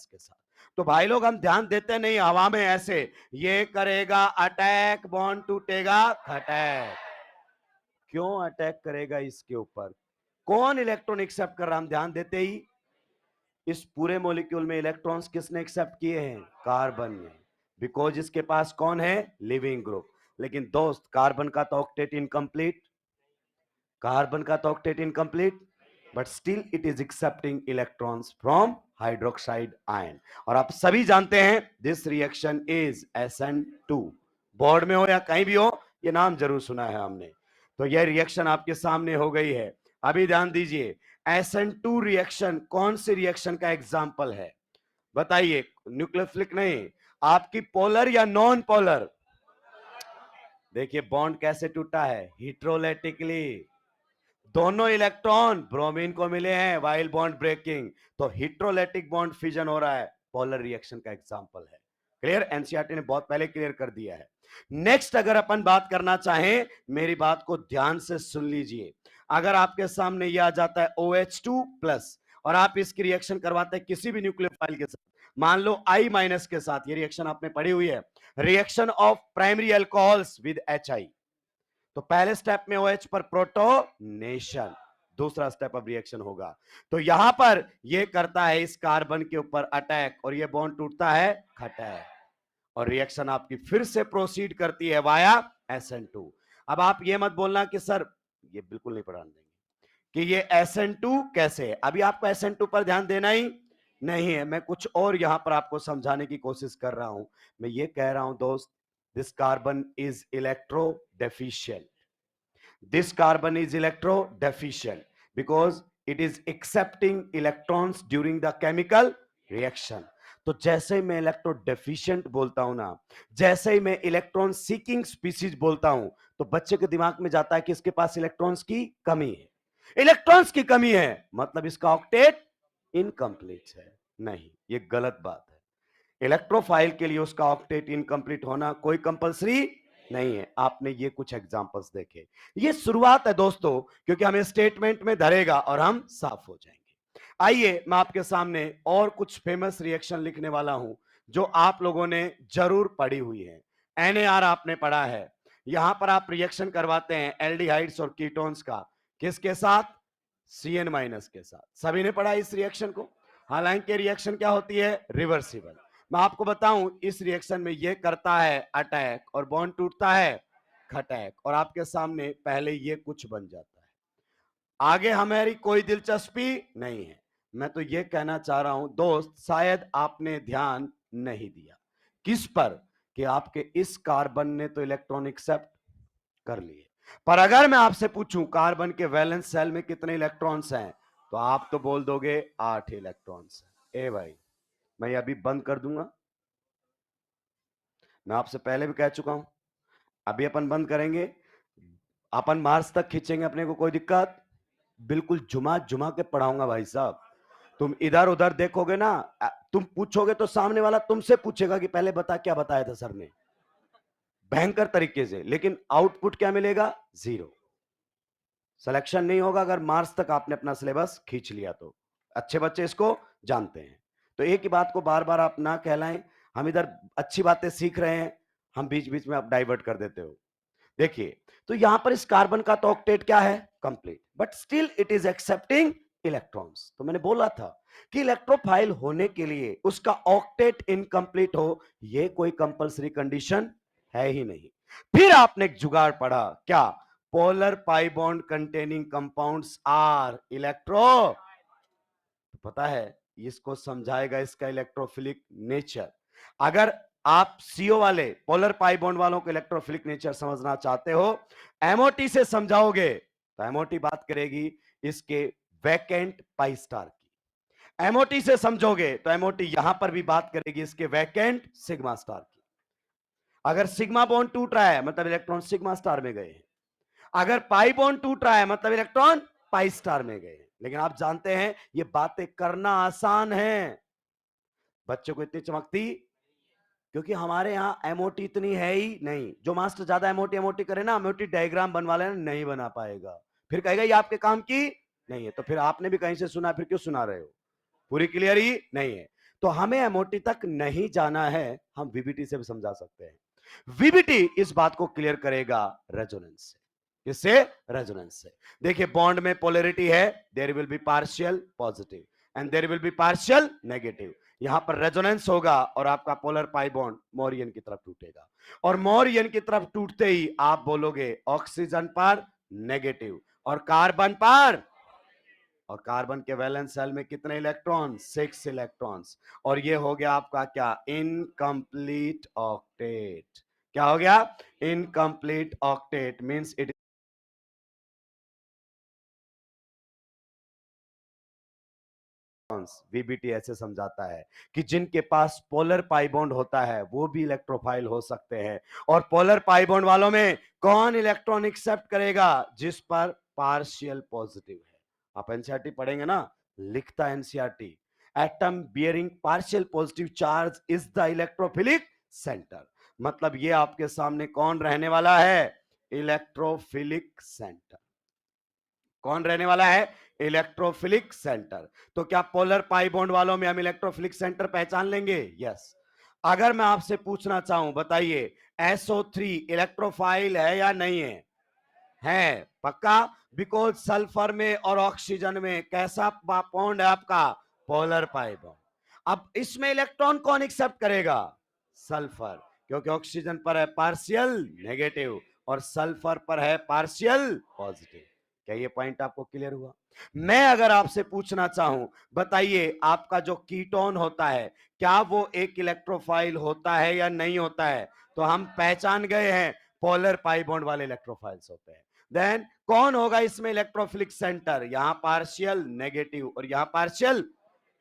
के साथ, तो भाई लोग हम ध्यान देते नहीं हवा में ऐसे, ये करेगा अटैक, बॉन्ड टूटेगा खटैक। क्यों अटैक करेगा इसके ऊपर? कौन इलेक्ट्रॉन एक्सेप्ट कर रहा? हम ध्यान देते ही। इस पूरे मॉलिक्यूल में इलेक्ट्रॉन्स किसने एक्सेप्ट किए हैं? कार्बन ने, बिकॉज इसके पास कौन है? Leaving group. लेकिन दोस्त कार्बन का तो ऑक्टेट इनकंप्लीट, कार्बन का तो octet incomplete, but still it is accepting electrons from hydroxide ion. और आप सभी जानते हैं this reaction is SN2। Board में हो या कहीं भी हो ये नाम जरूर सुना है हमने। तो यह रिएक्शन आपके सामने हो गई है। अभी ध्यान दीजिए, SN2 रिएक्शन कौन सी रिएक्शन का एग्जाम्पल है? बताइए, न्यूक्लियोफिलिक नहीं, आपकी पोलर या नॉन पोलर? देखिए बॉन्ड कैसे टूटा है, हिट्रोलाइटिकली। दोनों इलेक्ट्रॉन ब्रोमीन को मिले हैं वाइल बॉन्ड ब्रेकिंग, तो हिट्रोलाइटिक बॉन्ड फिजन हो रहा है, पोलर रिएक्शन का एग्जांपल है। क्लियर? एनसीईआरटी ने बहुत पहले क्लियर कर दिया है। नेक्स्ट अगर अपन बात करना चाहें, मेरी बात को ध्यान से सुन लीजिए। अगर आपके सामने यह आ जाता है OH2 प्लस और आप इसकी रिएक्शन करवाते हैं किसी भी न्यूक्लियोफाइल के साथ, मान लो I माइनस के साथ, ये रिएक्शन आपने पढ़ी हुई है, reaction of primary alcohols with HI। तो पहले स्टेप में OH पर प्रोटोनेशन, दूसरा स्टेप अब रिएक्शन होगा। तो यहां पर यह करता है इस कार्बन के ऊपर अटैक और यह बॉन्ड टूटता है खटैक, और रिएक्शन आपकी फिर से प्रोसीड करती है वाया SN2। अब आप ये मत बोलना कि सर ये बिल्कुल नहीं पढ़ा देंगे कि ये SN2 कैसे है, अभी आपको SN2 पर ध्यान देना ही नहीं है, मैं कुछ और यहां पर आपको समझाने की कोशिश कर रहा हूं। मैं ये कह रहा हूं दोस्त, this carbon is electro deficient, this carbon is electro deficient because it is accepting electrons during the chemical reaction। तो जैसे ही मैं इलेक्ट्रो डेफिशिएंट बोलता हूं ना, जैसे ही मैं इलेक्ट्रॉन सीकिंग स्पीसीज बोलता हूं, तो बच्चे के दिमाग में जाता है कि इसके पास इलेक्ट्रॉन्स की कमी है, इलेक्ट्रॉन्स की कमी है मतलब इसका ऑक्टेट इनकम्प्लीट है। नहीं, ये गलत बात है। इलेक्ट्रोफाइल के लिए उसका ऑक्टेट इनकम्प्लीट होना कोई कंपलसरी नहीं है। आपने ये कुछ एग्जांपल्स देखे, ये शुरुआत है दोस्तों, क्योंकि हमें स्टेटमेंट में धरेगा और हम साफ हो जाएंगे। आइए मैं आपके सामने और कुछ फेमस रिएक्शन लिखने वाला हूं जो आप लोगों ने जरूर पढ़ी हुई है। NAR आपने पढ़ा है, यहां पर आप रिएक्शन करवाते हैं एल्डिहाइड्स और कीटोन्स का, किसके साथ? CN माइनस के साथ। सभी ने पढ़ा इस रिएक्शन को। हालांकि रिएक्शन क्या होती है? रिवर्सिबल। मैं आपको बताऊं, इस रिएक्शन में ये करता है अटैक और बॉन्ड टूटता है खटैक, और आपके सामने पहले ये कुछ बन जाता है। आगे हमारी कोई दिलचस्पी नहीं है। मैं तो ये कहना चाह रहा हूं दोस्त, शायद आपने ध्यान नहीं दिया किस पर, कि आपके इस कार्बन ने तो इलेक्ट्रॉन एक्सेप्ट कर लिए, पर अगर मैं आपसे पूछूं कार्बन के वैलेंस सेल में कितने इलेक्ट्रॉन्स हैं, तो आप तो बोल दोगे 8 इलेक्ट्रॉन्स हैं। ए भाई, मैं ये अभी बंद कर दूंगा, मैं आपसे पहले भी कह चुका हूं, अभी अपन बंद करेंगे, अपन मार्च तक खींचेंगे अपने को, कोई दिक्कत? बिल्कुल जुमा जुमा के पढ़ाऊंगा भाई साहब। तुम इधर उधर देखोगे ना, तुम पूछोगे तो सामने वाला तुमसे पूछेगा कि पहले बता क्या बताया था सर ने, भयंकर तरीके से, लेकिन आउटपुट क्या मिलेगा? जीरो। सिलेक्शन नहीं होगा अगर मार्च तक आपने अपना सिलेबस खींच लिया तो। अच्छे बच्चे इसको जानते हैं। तो एक ही बात को बार बार आप ना कहलाएं, हम इधर अच्छी बातें सीख रहे हैं, हम बीच बीच में आप डाइवर्ट कर देते हो। देखिए, तो यहां पर इस कार्बन का तो ऑक्टेट क्या है? Complete, but still it is accepting electrons. तो मैंने बोला था कि इलेक्ट्रोफाइल होने के लिए उसका ऑक्टेट इनकम्प्लीट हो, यह कोई कंपलसरी कंडीशन है ही नहीं। फिर आपने एक जुगाड़ पढ़ा, क्या? Polar pi bond containing compounds are electro, पता है इसको समझाएगा इसका इलेक्ट्रोफिलिक नेचर। अगर आप सीओ वाले पोलर पाई बॉन्ड वालों को इलेक्ट्रोफिलिक नेचर समझना चाहते हो, एमओटी से समझाओगे तो एमओटी बात करेगी इसके वैकेंट पाई स्टार की, एमओटी से समझोगे तो एमओटी यहां पर भी बात करेगी इसके वैकेंट सिग्मा स्टार की। अगर सिग्मा बॉन्ड टूट रहा है मतलब इलेक्ट्रॉन सिग्मा स्टार में गए, अगर पाई बॉन्ड टूट रहा है मतलब इलेक्ट्रॉन पाई स्टार में गए। लेकिन आप जानते हैं ये बातें करना आसान है, बच्चों को इतनी चमकती, क्योंकि हमारे यहां एमओटी इतनी है ही नहीं। जो मास्टर ज्यादा एमओटी एमओटी करे ना, एमओटी डायग्राम बनवा लेना, नहीं बना पाएगा, फिर कहेगा ये आपके काम की नहीं है। तो फिर आपने भी कहीं से सुना, फिर क्यों सुना रहे हो? पूरी क्लियर ही नहीं है। तो हमें एमओटी तक नहीं जाना है, हम वीबीटी से भी समझा सकते हैं। वीबीटी इस बात को क्लियर करेगा रेजोनेंस से। किससे? रेजोनेंस से। देखिए बॉन्ड में पोलैरिटी है, there will be partial positive and there will be partial negative. यहां पर रेजोनेंस होगा और आपका पोलर पाई बॉन्ड मोरियन की तरफ टूटेगा, और मोरियन की तरफ टूटते ही आप बोलोगे ऑक्सीजन पर नेगेटिव और कार्बन पर, और कार्बन के वैलेंस सेल में कितने इलेक्ट्रॉन? 6 इलेक्ट्रॉन्स। और ये हो गया आपका क्या? Incomplete octet. क्या हो गया? Incomplete octet means it electrons, VBT ऐसे समझाता है कि जिनके पास पोलर पाई बॉन्ड होता है वो भी इलेक्ट्रोफाइल हो सकते हैं। और पोलर पाई बॉन्ड वालों में कौन इलेक्ट्रॉन एक्सेप्ट करेगा? जिस पर पार्शियल पॉजिटिव है। आप एनसीईआरटी पढ़ेंगे ना, लिखता है NCERT, atom bearing partial positive charge is the electrophilic centre. मतलब ये आपके सामने कौन रहने वाला है? Electrophilic centre. कौन रहने वाला है? Electrophilic centre. तो क्या पोलर पाई बॉन्ड वालों में हम इलेक्ट्रोफिलिक सेंटर पहचान लेंगे? यस। अगर मैं आपसे पूछना चाहूं, बताइए SO3 इलेक्ट्रोफाइल है या नहीं है? है पक्का? बिकॉज सल्फर में और ऑक्सीजन में कैसा बॉन्ड है आपका? Polar pi bond. अब इसमें इलेक्ट्रॉन कौन एक्सेप्ट करेगा? सल्फर, क्योंकि ऑक्सीजन पर है पार्शियल नेगेटिव और सल्फर पर है पार्शियल पॉजिटिव। क्या ये पॉइंट आपको क्लियर हुआ? मैं अगर आपसे पूछना चाहूं, बताइए आपका जो कीटोन होता है क्या वो एक इलेक्ट्रोफाइल होता है या नहीं होता है? तो हम पहचान गए हैं पोलर पाई बॉन्ड वाले इलेक्ट्रोफाइल्स होते हैं। देन कौन होगा इसमें इलेक्ट्रोफिलिक सेंटर? यहां पार्शियल नेगेटिव और यहां पार्शियल।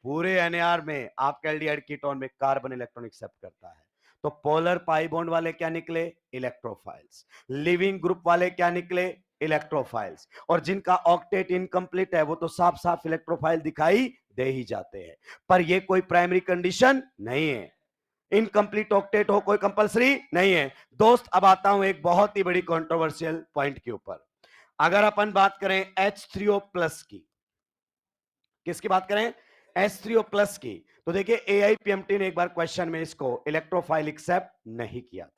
पूरे एनएआर में आपके एल्डिहाइड कीटोन में कार्बन इलेक्ट्रॉन एक्सेप्ट करता है। तो पोलर पाई बॉन्ड वाले क्या निकले? इलेक्ट्रोफाइल्स। लिविंग ग्रुप वाले क्या निकले? इलेक्ट्रोफाइल्स। और जिनका ऑक्टेट इनकम्प्लीट है वो तो साफ साफ इलेक्ट्रोफाइल दिखाई दे ही जाते हैं। पर ये कोई प्राइमरी कंडीशन नहीं है। इनकम्प्लीट ऑक्टेट हो कोई कंपलसरी नहीं है। दोस्त अब आता हूं एक बहुत ही बड़ी कंट्रोवर्शियल पॉइंट के ऊपर। अगर अपन बात करें H3O प्लस की, किसकी बात करें? H3O प्लस की, तो देखिए AIPMT ने एक बार क्वेश्चन में इसको इलेक्ट्रोफाइल एक्सेप्ट नहीं किया था।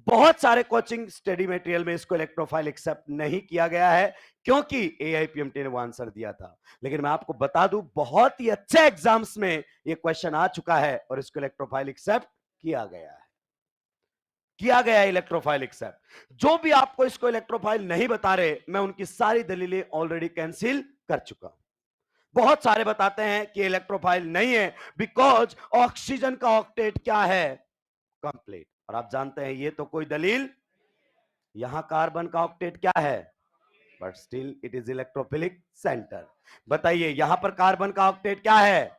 बहुत सारे कोचिंग स्टडी मटेरियल में इसको इलेक्ट्रोफाइल एक्सेप्ट नहीं किया गया है क्योंकि AIPMT ने वो आंसर दिया था। लेकिन मैं आपको बता दूं बहुत ही अच्छे एग्जाम्स में ये क्वेश्चन आ चुका है और इसको इलेक्ट्रोफाइल एक्सेप्ट किया गया है। किया गया है इलेक्ट्रोफाइल एक्सेप्ट। जो भी आपको इसको इलेक्ट्रोफाइल नहीं बता रहे, मैं उनकी सारी दलीलें ऑलरेडी कैंसिल कर चुका हूं। बहुत सारे बताते हैं कि इलेक्ट्रोफाइल नहीं है बिकॉज ऑक्सीजन का ऑक्टेट क्या है? कंप्लीट। और आप जानते हैं ये तो कोई दलील, यहां कार्बन का ऑक्टेट क्या है? But still it is electrophilic centre. बताइए यहां पर कार्बन का ऑक्टेट क्या है?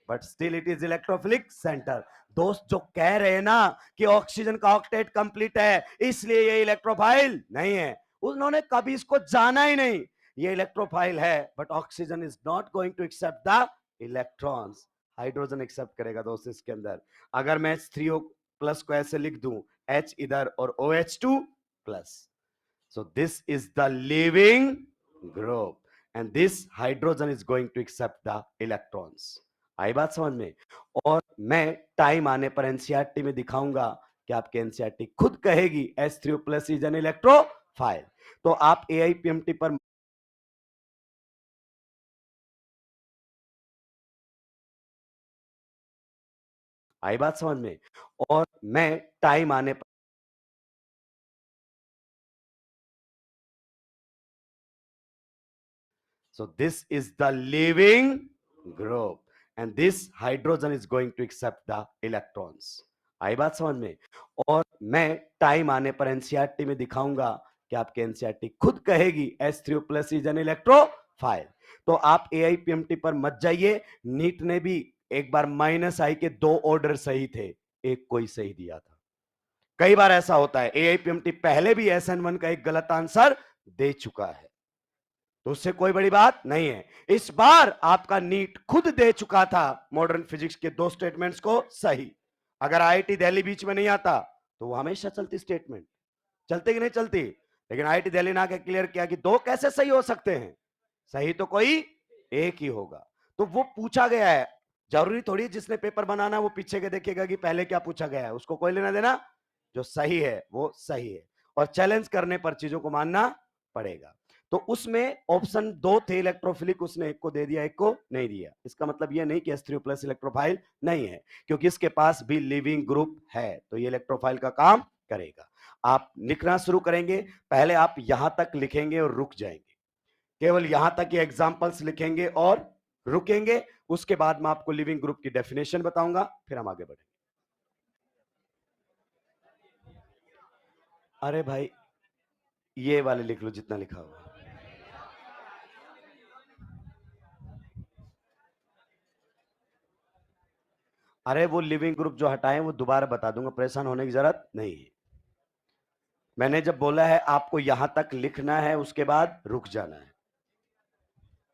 But still it is electrophilic centre. दोस्त जो कह रहे हैं ना कि ऑक्सीजन का ऑक्टेट कंप्लीट है इसलिए ये इलेक्ट्रोफाइल नहीं है, उन्होंने कभी इसको जाना ही नहीं। ये इलेक्ट्रोफाइल है but oxygen is not going to accept the electrons. Hydrogen accept करेगा दोस्त इसके अंदर। अगर मैं H3O प्लस को ऐसे लिख दूं, H इधर और OH2 plus, so this is the living group and this hydrogen is going to accept the electrons। आई बात समझ में? और मैं टाइम आने पर एनसीईआरटी में दिखाऊंगा कि आपके एनसीईआरटी खुद कहेगी H3O plus is an electrophile. तो आप AIPMT पर आई बात समझ में? और मैं टाइम आने पर so this is the living group and this hydrogen is going to accept the electrons। आई बात समझ में? और मैं टाइम आने पर एनसीईआरटी में दिखाऊंगा कि आपके एनसीईआरटी खुद कहेगी H3O plus is an electrophile. तो आप AIPMT पर मत जाइए। नीट ने भी एक बार -I के 2 ऑर्डर सही थे, एक कोई सही दिया था। कई बार ऐसा होता है, AIPMT पहले भी SN1 का एक गलत आंसर दे चुका है, तो उससे कोई बड़ी बात नहीं है। इस बार आपका नीट खुद दे चुका था मॉडर्न फिजिक्स के 2 स्टेटमेंट्स को सही। अगर IIT दिल्ली बीच में नहीं आता तो वो हमेशा चलती स्टेटमेंट, चलती कि नहीं चलती? लेकिन IIT दिल्ली ने आके क्लियर किया कि 2 कैसे सही हो सकते हैं, सही तो कोई एक ही होगा। तो वो पूछा गया है, जरूरी थोड़ी जिसने पेपर बनाना वो पीछे के देखेगा कि पहले क्या पूछा गया है, उसको कोई लेना देना। जो सही है वो सही है और चैलेंज करने पर चीजों को मानना पड़ेगा। तो उसमें ऑप्शन 2 थे इलेक्ट्रोफिलिक, उसने एक को दे दिया एक को नहीं दिया। इसका मतलब यह नहीं कि H3O प्लस इलेक्ट्रोफाइल नहीं है, क्योंकि इसके पास भी लिविंग ग्रुप है तो ये इलेक्ट्रोफाइल का काम करेगा। आप लिखना शुरू करेंगे, पहले आप यहां तक लिखेंगे और रुक जाएंगे, केवल यहां तक ये एग्जांपल्स लिखेंगे और रुकेंगे। उसके बाद मैं आपको लिविंग ग्रुप की डेफिनेशन बताऊंगा, फिर हम आगे बढ़ेंगे। अरे भाई ये वाले लिख लो जितना लिखा हुआ। अरे वो लिविंग ग्रुप जो हटाए वो दोबारा बता दूंगा, परेशान होने की जरूरत नहीं है। मैंने जब बोला है आपको यहां तक लिखना है, उसके बाद रुक जाना है।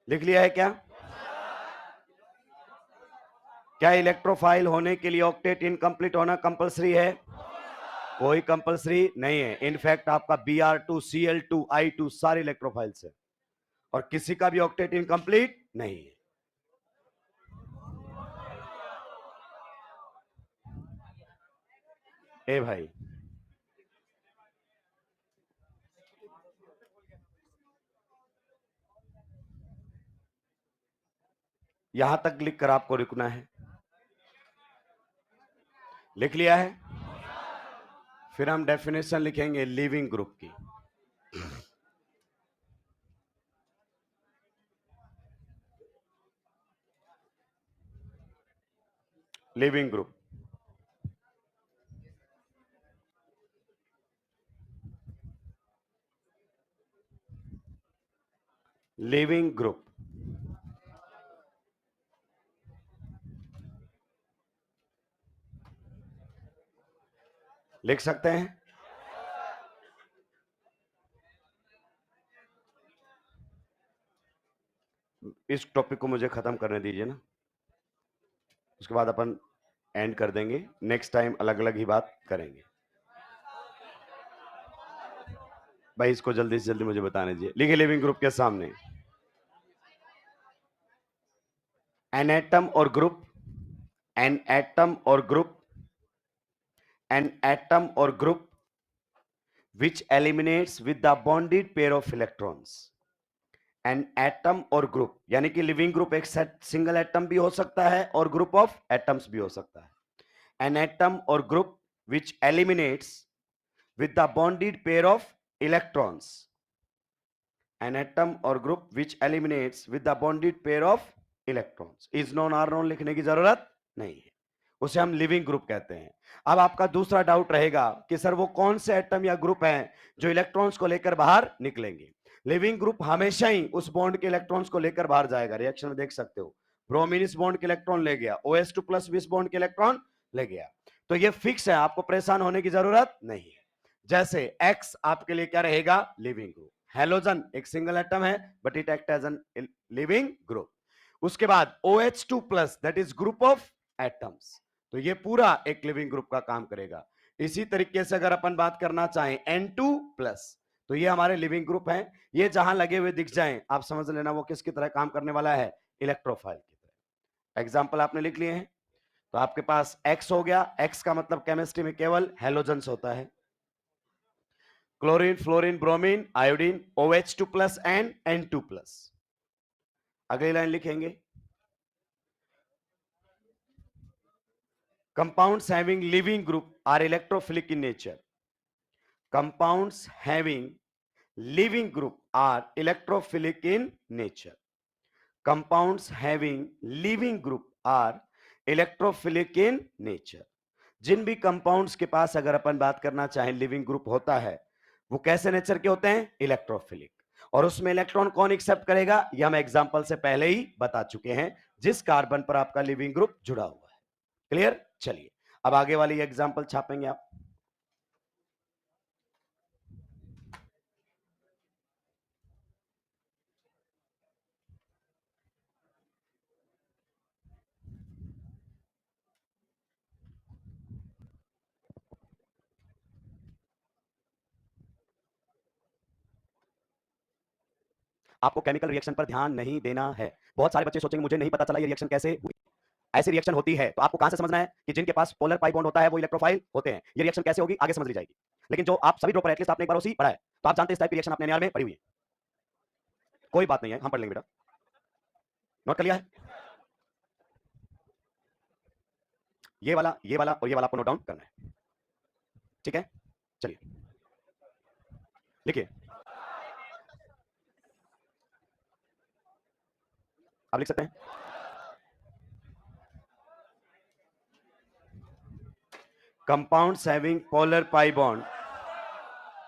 लिख लिया है क्या? क्या इलेक्ट्रोफाइल होने के लिए ऑक्टेट इनकम्प्लीट होना कंपलसरी है? कोई कंपलसरी नहीं है। इनफैक्ट आपका Br2 Cl2 I2 सारे इलेक्ट्रोफाइल्स है, और किसी का भी ऑक्टेट इनकम्प्लीट नहीं है। ए भाई, यहां तक लिख कर आपको रुकना है। लिख लिया है? फिर हम डेफिनेशन लिखेंगे लिविंग ग्रुप की। लिविंग ग्रुप, लिविंग ग्रुप लिख सकते हैं। इस टॉपिक को मुझे खत्म करने दीजिए ना, उसके बाद अपन एंड कर देंगे। नेक्स्ट टाइम अलग अलग ही बात करेंगे। भाई इसको जल्दी से जल्दी मुझे बताने दीजिए। लिखिए लिविंग ग्रुप के सामने एन एटम और ग्रुप, एन एटम और ग्रुप, एन एटम और group which eliminates with the bonded pair of electrons। An atom और ग्रुप यानी कि लिविंग ग्रुप एक सिंगल एटम भी हो सकता है और ग्रुप ऑफ एटम्स भी हो सकता है। एन एटम और group which eliminates with the bonded pair of electrons। an atom or group which eliminates with the bonded pair of electrons is known or known लिखने की जरूरत नहीं है, उसे हम लिविंग ग्रुप कहते हैं। अब आपका दूसरा डाउट रहेगा कि सर वो कौन से एटम या ग्रुप हैं जो इलेक्ट्रॉन्स को लेकर बाहर निकलेंगे? लिविंग ग्रुप हमेशा ही उस बॉन्ड के इलेक्ट्रॉन्स को लेकर बाहर जाएगा। रिएक्शन में देख सकते हो, ब्रोमीन इस बॉन्ड के इलेक्ट्रॉन ले गया, OH2 प्लस इस बॉन्ड के इलेक्ट्रॉन ले गया। तो ये फिक्स है, आपको परेशान होने की जरूरत नहीं है। जैसे X आपके लिए क्या रहेगा? Leaving group. हेलोजन एक सिंगल एटम है but it act as an leaving group. उसके बाद OH2 plus that is group of atoms, तो ये पूरा एक लिविंग ग्रुप का काम करेगा। इसी तरीके से अगर अपन बात करना चाहें N2 प्लस, तो ये हमारे लिविंग ग्रुप हैं। ये जहां लगे हुए दिख जाएं आप समझ लेना वो किसकी तरह काम करने वाला है? इलेक्ट्रोफाइल की तरह। एग्जाम्पल आपने लिख लिए हैं, तो आपके पास X हो गया। X का मतलब केमिस्ट्री में केवल हेलोजन्स होता है, chlorine, fluorine, bromine, iodine, OH2 plus and N2 plus. अगली लाइन लिखेंगे, compounds having living group are electrophilic in nature। compounds having living group are electrophilic in nature। compounds having living group are electrophilic in nature। जिन भी कंपाउंड्स के पास अगर अपन बात करना चाहें लिविंग ग्रुप होता है, वो कैसे नेचर के होते हैं? इलेक्ट्रोफिलिक। और उसमें इलेक्ट्रॉन कौन एक्सेप्ट करेगा? यह हम एग्जांपल से पहले ही बता चुके हैं, जिस कार्बन पर आपका लिविंग ग्रुप जुड़ा हुआ है। क्लियर? चलिए अब आगे वाली एग्जांपल छापेंगे आप। आपको केमिकल रिएक्शन पर ध्यान नहीं देना है। बहुत सारे बच्चे सोचेंगे मुझे नहीं पता चला ये रिएक्शन कैसे हुई। ऐसी रिएक्शन होती है तो आपको कहां से समझना है कि जिनके पास पोलर पाई बॉन्ड होता है वो इलेक्ट्रोफाइल होते हैं। ये रिएक्शन कैसे होगी आगे समझ ली जाएगी, लेकिन जो आप सभी ड्रॉपर एटलीस्ट आपने एक बार उसी पढ़ा है, तो आप जानते हैं इस टाइप की रिएक्शन आपने एनएआर में पढ़ी हुई है। कोई बात नहीं है, हम पढ़ लेंगे बेटा। नोट कर लिया है? ये वाला और ये वाला आपको नोट डाउन करना है, ठीक है? चलिए लिखिए, आप लिख सकते हैं। Compounds having polar pi bond.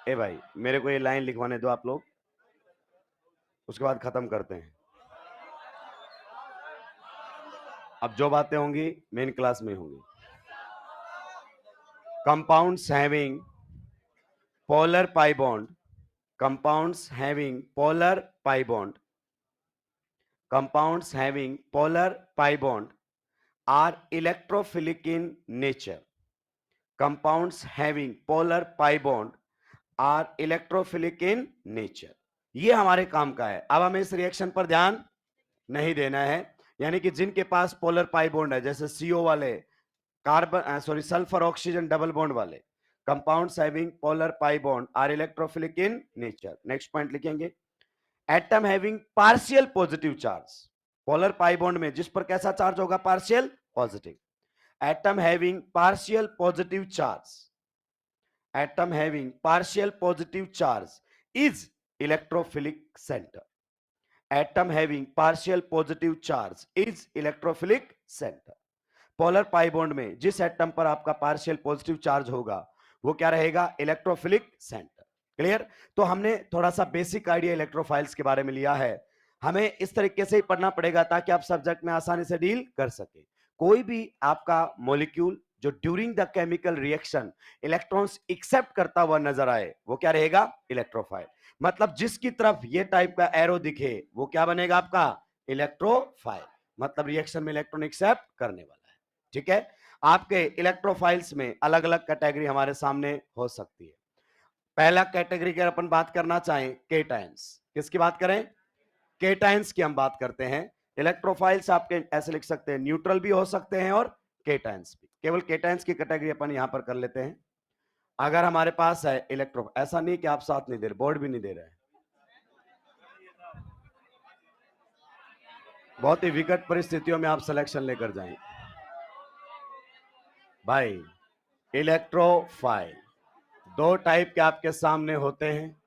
ए भाई मेरे को ये लाइन लिखवाने दो आप लोग, उसके बाद खत्म करते हैं। अब जो बातें होंगी मेन क्लास में होंगी। Compounds having polar pi bond, compounds having polar pi bond, compounds having polar pi bond are electrophilic in nature. Compounds having polar pi bond are electrophilic in nature. ये हमारे काम का है। अब हमें इस रिएक्शन पर ध्यान नहीं देना है, यानी कि जिनके पास पोलर पाई बॉन्ड है, जैसे CO वाले, carbon sorry sulphur oxygen double bond वाले, compounds having polar pi bond are electrophilic in nature. Next point लिखेंगे, atom having partial positive charge. Polar pi bond में जिस पर कैसा चार्ज होगा? Partial positive. Atom having partial positive charge, atom having partial positive charge is electrophilic centre. Atom having partial positive charge is electrophilic centre. Polar pi bond में जिस एटम पर आपका पार्शियल पॉजिटिव चार्ज होगा वो क्या रहेगा? Electrophilic centre. क्लियर? तो हमने थोड़ा सा बेसिक आइडिया इलेक्ट्रोफाइल्स के बारे में लिया है। हमें इस तरीके से ही पढ़ना पड़ेगा ताकि आप सब्जेक्ट में आसानी से डील कर सके। कोई भी आपका मॉलिक्यूल जो during the chemical reaction electrons accept करता हुआ नजर आए वो क्या रहेगा? इलेक्ट्रोफाइल। मतलब जिसकी तरफ ये टाइप का एरो दिखे वो क्या बनेगा आपका? इलेक्ट्रोफाइल। मतलब रिएक्शन में इलेक्ट्रॉन एक्सेप्ट करने वाला है। ठीक है? आपके इलेक्ट्रोफाइल्स में अलग अलग कैटेगरी हमारे सामने हो सकती है। पहला कैटेगरी की अपन बात करना चाहें, केटाइंस। किसकी बात करें? केटाइंस की हम बात करते हैं। इलेक्ट्रोफाइल्स आपके ऐसे लिख सकते हैं, न्यूट्रल भी हो सकते हैं और केटाइंस भी। केवल केटाइंस की कैटेगरी अपन यहां पर कर लेते हैं। अगर हमारे पास है इलेक्ट्रो, ऐसा नहीं कि आप साथ नहीं दे रहे, बोर्ड भी नहीं दे रहे, बहुत ही विकट परिस्थितियों में आप सिलेक्शन लेकर जाएं भाई। इलेक्ट्रोफाइल दो टाइप के आपके सामने होते हैं।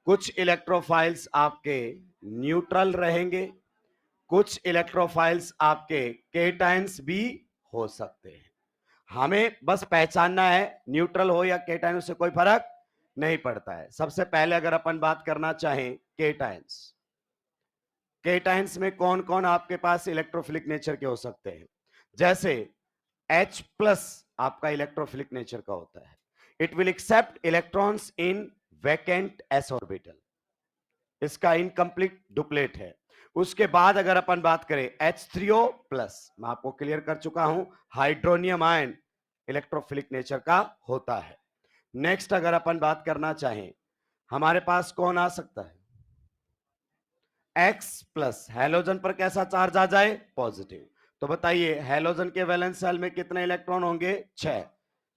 कुछ इलेक्ट्रोफाइल्स आपके न्यूट्रल रहेंगे, कुछ इलेक्ट्रोफाइल्स आपके केटाइंस भी हो सकते हैं। हमें बस पहचानना है, न्यूट्रल हो या केटाइन उससे कोई फर्क नहीं पड़ता है। सबसे पहले अगर अपन बात करना चाहें केटाइंस, केटाइंस में कौन कौन आपके पास इलेक्ट्रोफिलिक नेचर के हो सकते हैं? जैसे H प्लस आपका इलेक्ट्रोफिलिक नेचर का होता है, it will accept electrons in vacant s orbital, इसका इनकम्प्लीट डुप्लेट है। उसके बाद अगर अपन बात करें H3O प्लस, मैं आपको क्लियर कर चुका हूं, हाइड्रोनियम आयन इलेक्ट्रोफिलिक नेचर का होता है। नेक्स्ट अगर अपन बात करना चाहें, हमारे पास कौन आ सकता है? X प्लस, हैलोजन पर कैसा चार्ज आ जाए? पॉजिटिव। तो बताइए हैलोजन के वैलेंस शेल में कितने इलेक्ट्रॉन होंगे? 6।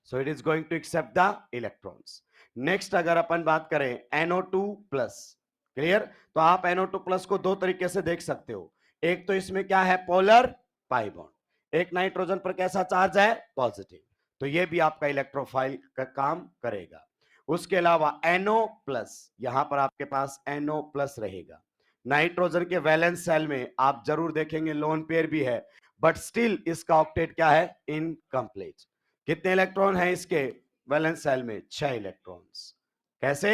So it is going to accept the electrons. Next अगर अपन बात करें NO2 प्लस, क्लियर? तो आप NO2 प्लस को दो तरीके से देख सकते हो। एक तो इसमें क्या है? Polar pi bond. एक नाइट्रोजन पर कैसा चार्ज है? पॉजिटिव। तो ये भी आपका इलेक्ट्रोफाइल का काम करेगा। उसके अलावा NO प्लस, यहां पर आपके पास NO प्लस रहेगा। नाइट्रोजन के वैलेंस सेल में आप जरूर देखेंगे लोन पेयर भी है, बट स्टिल इसका ऑक्टेट क्या है? इनकम्प्लीट। कितने इलेक्ट्रॉन है इसके वैलेंस सेल में? 6 इलेक्ट्रॉन्स। कैसे?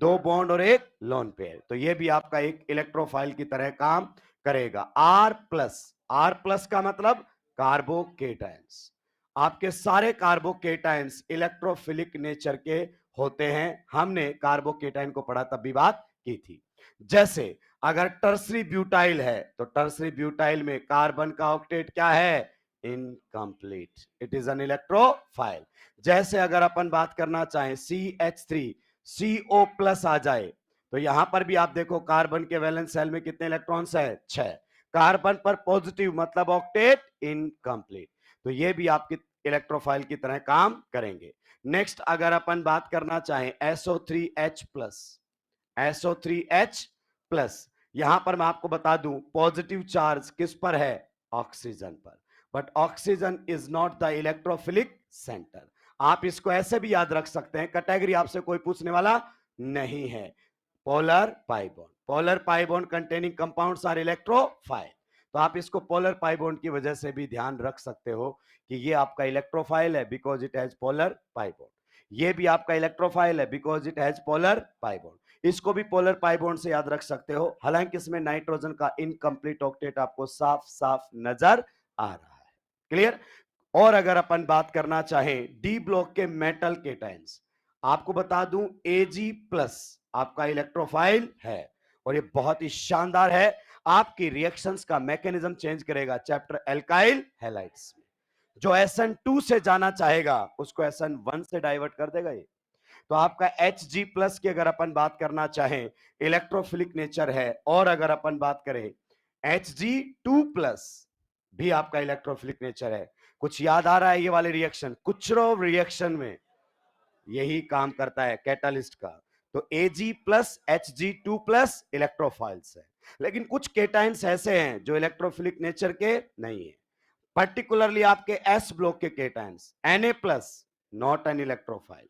2 बॉन्ड और एक लोन पेयर। तो ये भी आपका एक इलेक्ट्रोफाइल की तरह काम करेगा। आर प्लस, आर प्लस का मतलब कार्बोकेटाइंस। आपके सारे कार्बोकेटाइंस इलेक्ट्रोफिलिक नेचर के होते हैं। हमने कार्बोकेटाइन को पढ़ा तब भी बात की थी। जैसे अगर टर्सरी ब्यूटाइल है तो टर्सरी ब्यूटाइल में कार्बन का ऑक्टेट क्या है? Incomplete, it is an electrophile. जैसे अगर अपन बात करना चाहें CH3CO प्लस आ जाए तो यहां पर भी आप देखो कार्बन के वैलेंस सेल में कितने इलेक्ट्रॉन्स है? 6। कार्बन पर पॉजिटिव मतलब ऑक्टेट इनकम्प्लीट। तो ये भी आपकी इलेक्ट्रोफाइल की तरह काम करेंगे। नेक्स्ट अगर अपन बात करना चाहें SO3H प्लस, SO3H प्लस, यहां पर मैं आपको बता दूं पॉजिटिव चार्ज किस पर है? ऑक्सीजन पर। But oxygen is not the electrophilic centre. आप इसको ऐसे भी याद रख सकते हैं, कैटेगरी आपसे कोई पूछने वाला नहीं है। Polar pi bond, polar pi bond containing compounds are electrophile. तो आप इसको पोलर पाई बॉन्ड की वजह से भी ध्यान रख सकते हो कि ये आपका इलेक्ट्रोफाइल है because it has polar pi bond. ये भी आपका इलेक्ट्रोफाइल है because it has polar pi bond. इसको भी पोलर पाई बॉन्ड से याद रख सकते हो। हालांकि इसमें नाइट्रोजन का इनकम्प्लीट ऑक्टेट आपको साफ साफ नजर आ रहा है। क्लियर? और अगर अपन बात करना चाहें डी ब्लॉक के मेटल केटाइंस, आपको बता दूं एजी प्लस आपका इलेक्ट्रोफाइल है और ये बहुत ही शानदार है, आपकी रिएक्शंस का मैकेनिज्म चेंज करेगा चैप्टर एल्काइल हैलाइड्स में। जो SN2 से जाना चाहेगा उसको SN1 से डाइवर्ट कर देगा ये। तो आपका Hg प्लस की अगर अपन बात करना चाहें इलेक्ट्रोफिलिक नेचर है, और अगर अपन बात करें Hg2 प्लस भी आपका इलेक्ट्रोफिलिक नेचर है। कुछ याद आ रहा है ये वाले रिएक्शन? कुचरोव रिएक्शन में यही काम करता है कैटालिस्ट का। तो Ag plus Hg2 plus electrophiles है, लेकिन कुछ केटाइंस ऐसे हैं जो इलेक्ट्रोफिलिक नेचर के नहीं है, पर्टिकुलरली आपके S ब्लॉक के cations Na plus not an electrophile,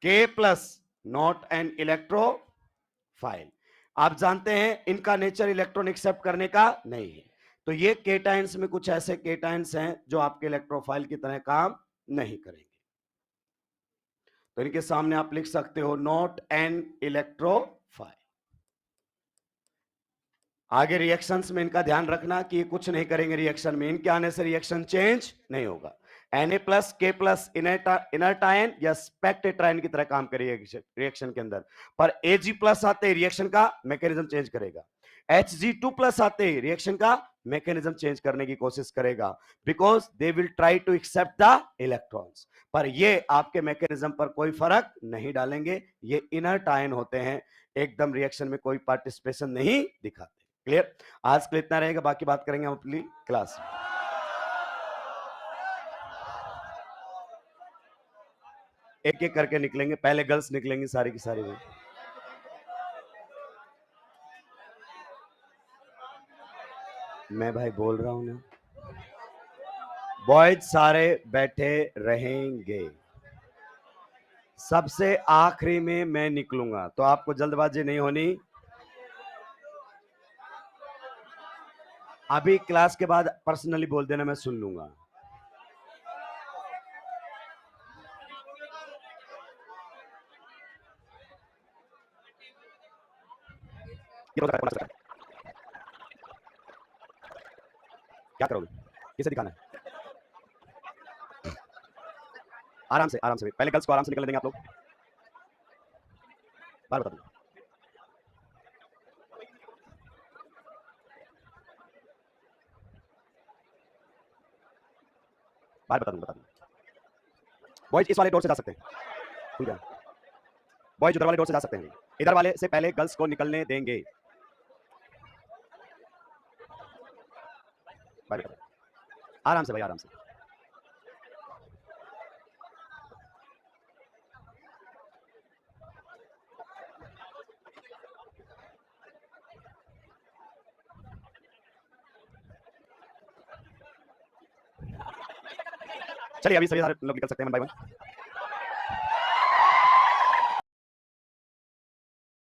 K plus not an electrophile. आप जानते हैं इनका नेचर इलेक्ट्रॉन एक्सेप्ट करने का नहीं है। तो ये केटाइंस में कुछ ऐसे केटाइंस हैं जो आपके इलेक्ट्रोफाइल की तरह काम नहीं करेंगे। तो इनके सामने आप लिख सकते हो नॉट एन इलेक्ट्रोफाइल। आगे रिएक्शंस में इनका ध्यान रखना कि ये कुछ नहीं करेंगे रिएक्शन में, इनके आने से रिएक्शन चेंज नहीं होगा। Na plus K plus inert ion या स्पेक्टेट आयन की तरह काम करेगा रिएक्शन के अंदर, पर Ag प्लस आते ही रिएक्शन का मैकेनिज्म चेंज करेगा। Hg2 प्लस आते ही रिएक्शन का मैकेनिज्म चेंज करने की कोशिश करेगा, because they will try to accept the electrons, पर ये आपके मैकेनिज्म पर कोई फर्क नहीं डालेंगे। ये इनर्ट आयन होते हैं, एकदम रिएक्शन में कोई पार्टिसिपेशन नहीं दिखाते। क्लियर? आज के लिए इतना रहेगा, बाकी बात करेंगे हम अपनी क्लास में। एक एक करके निकलेंगे, पहले गर्ल्स निकलेंगी सारी की सारी। मैं भाई बोल रहा हूं ना, बॉयज सारे बैठे रहेंगे, सबसे आखिरी में मैं निकलूंगा, तो आपको जल्दबाजी नहीं होनी। अभी क्लास के बाद पर्सनली बोल देना, मैं सुन लूंगा। क्या करोगे? किसे दिखाना है? आराम से पहले गर्ल्स को आराम से निकल देंगे आप लोग। बार बता दूंगा, बार बता दूंगा। बॉयज इस वाले डोर से जा सकते हैं, ठीक है? बॉयज उधर वाले डोर से जा सकते हैं, इधर वाले से पहले गर्ल्स को निकलने देंगे। आराम से भाई, आराम से। चलिए अभी सभी सारे लोग निकल सकते हैं वन बाय वन।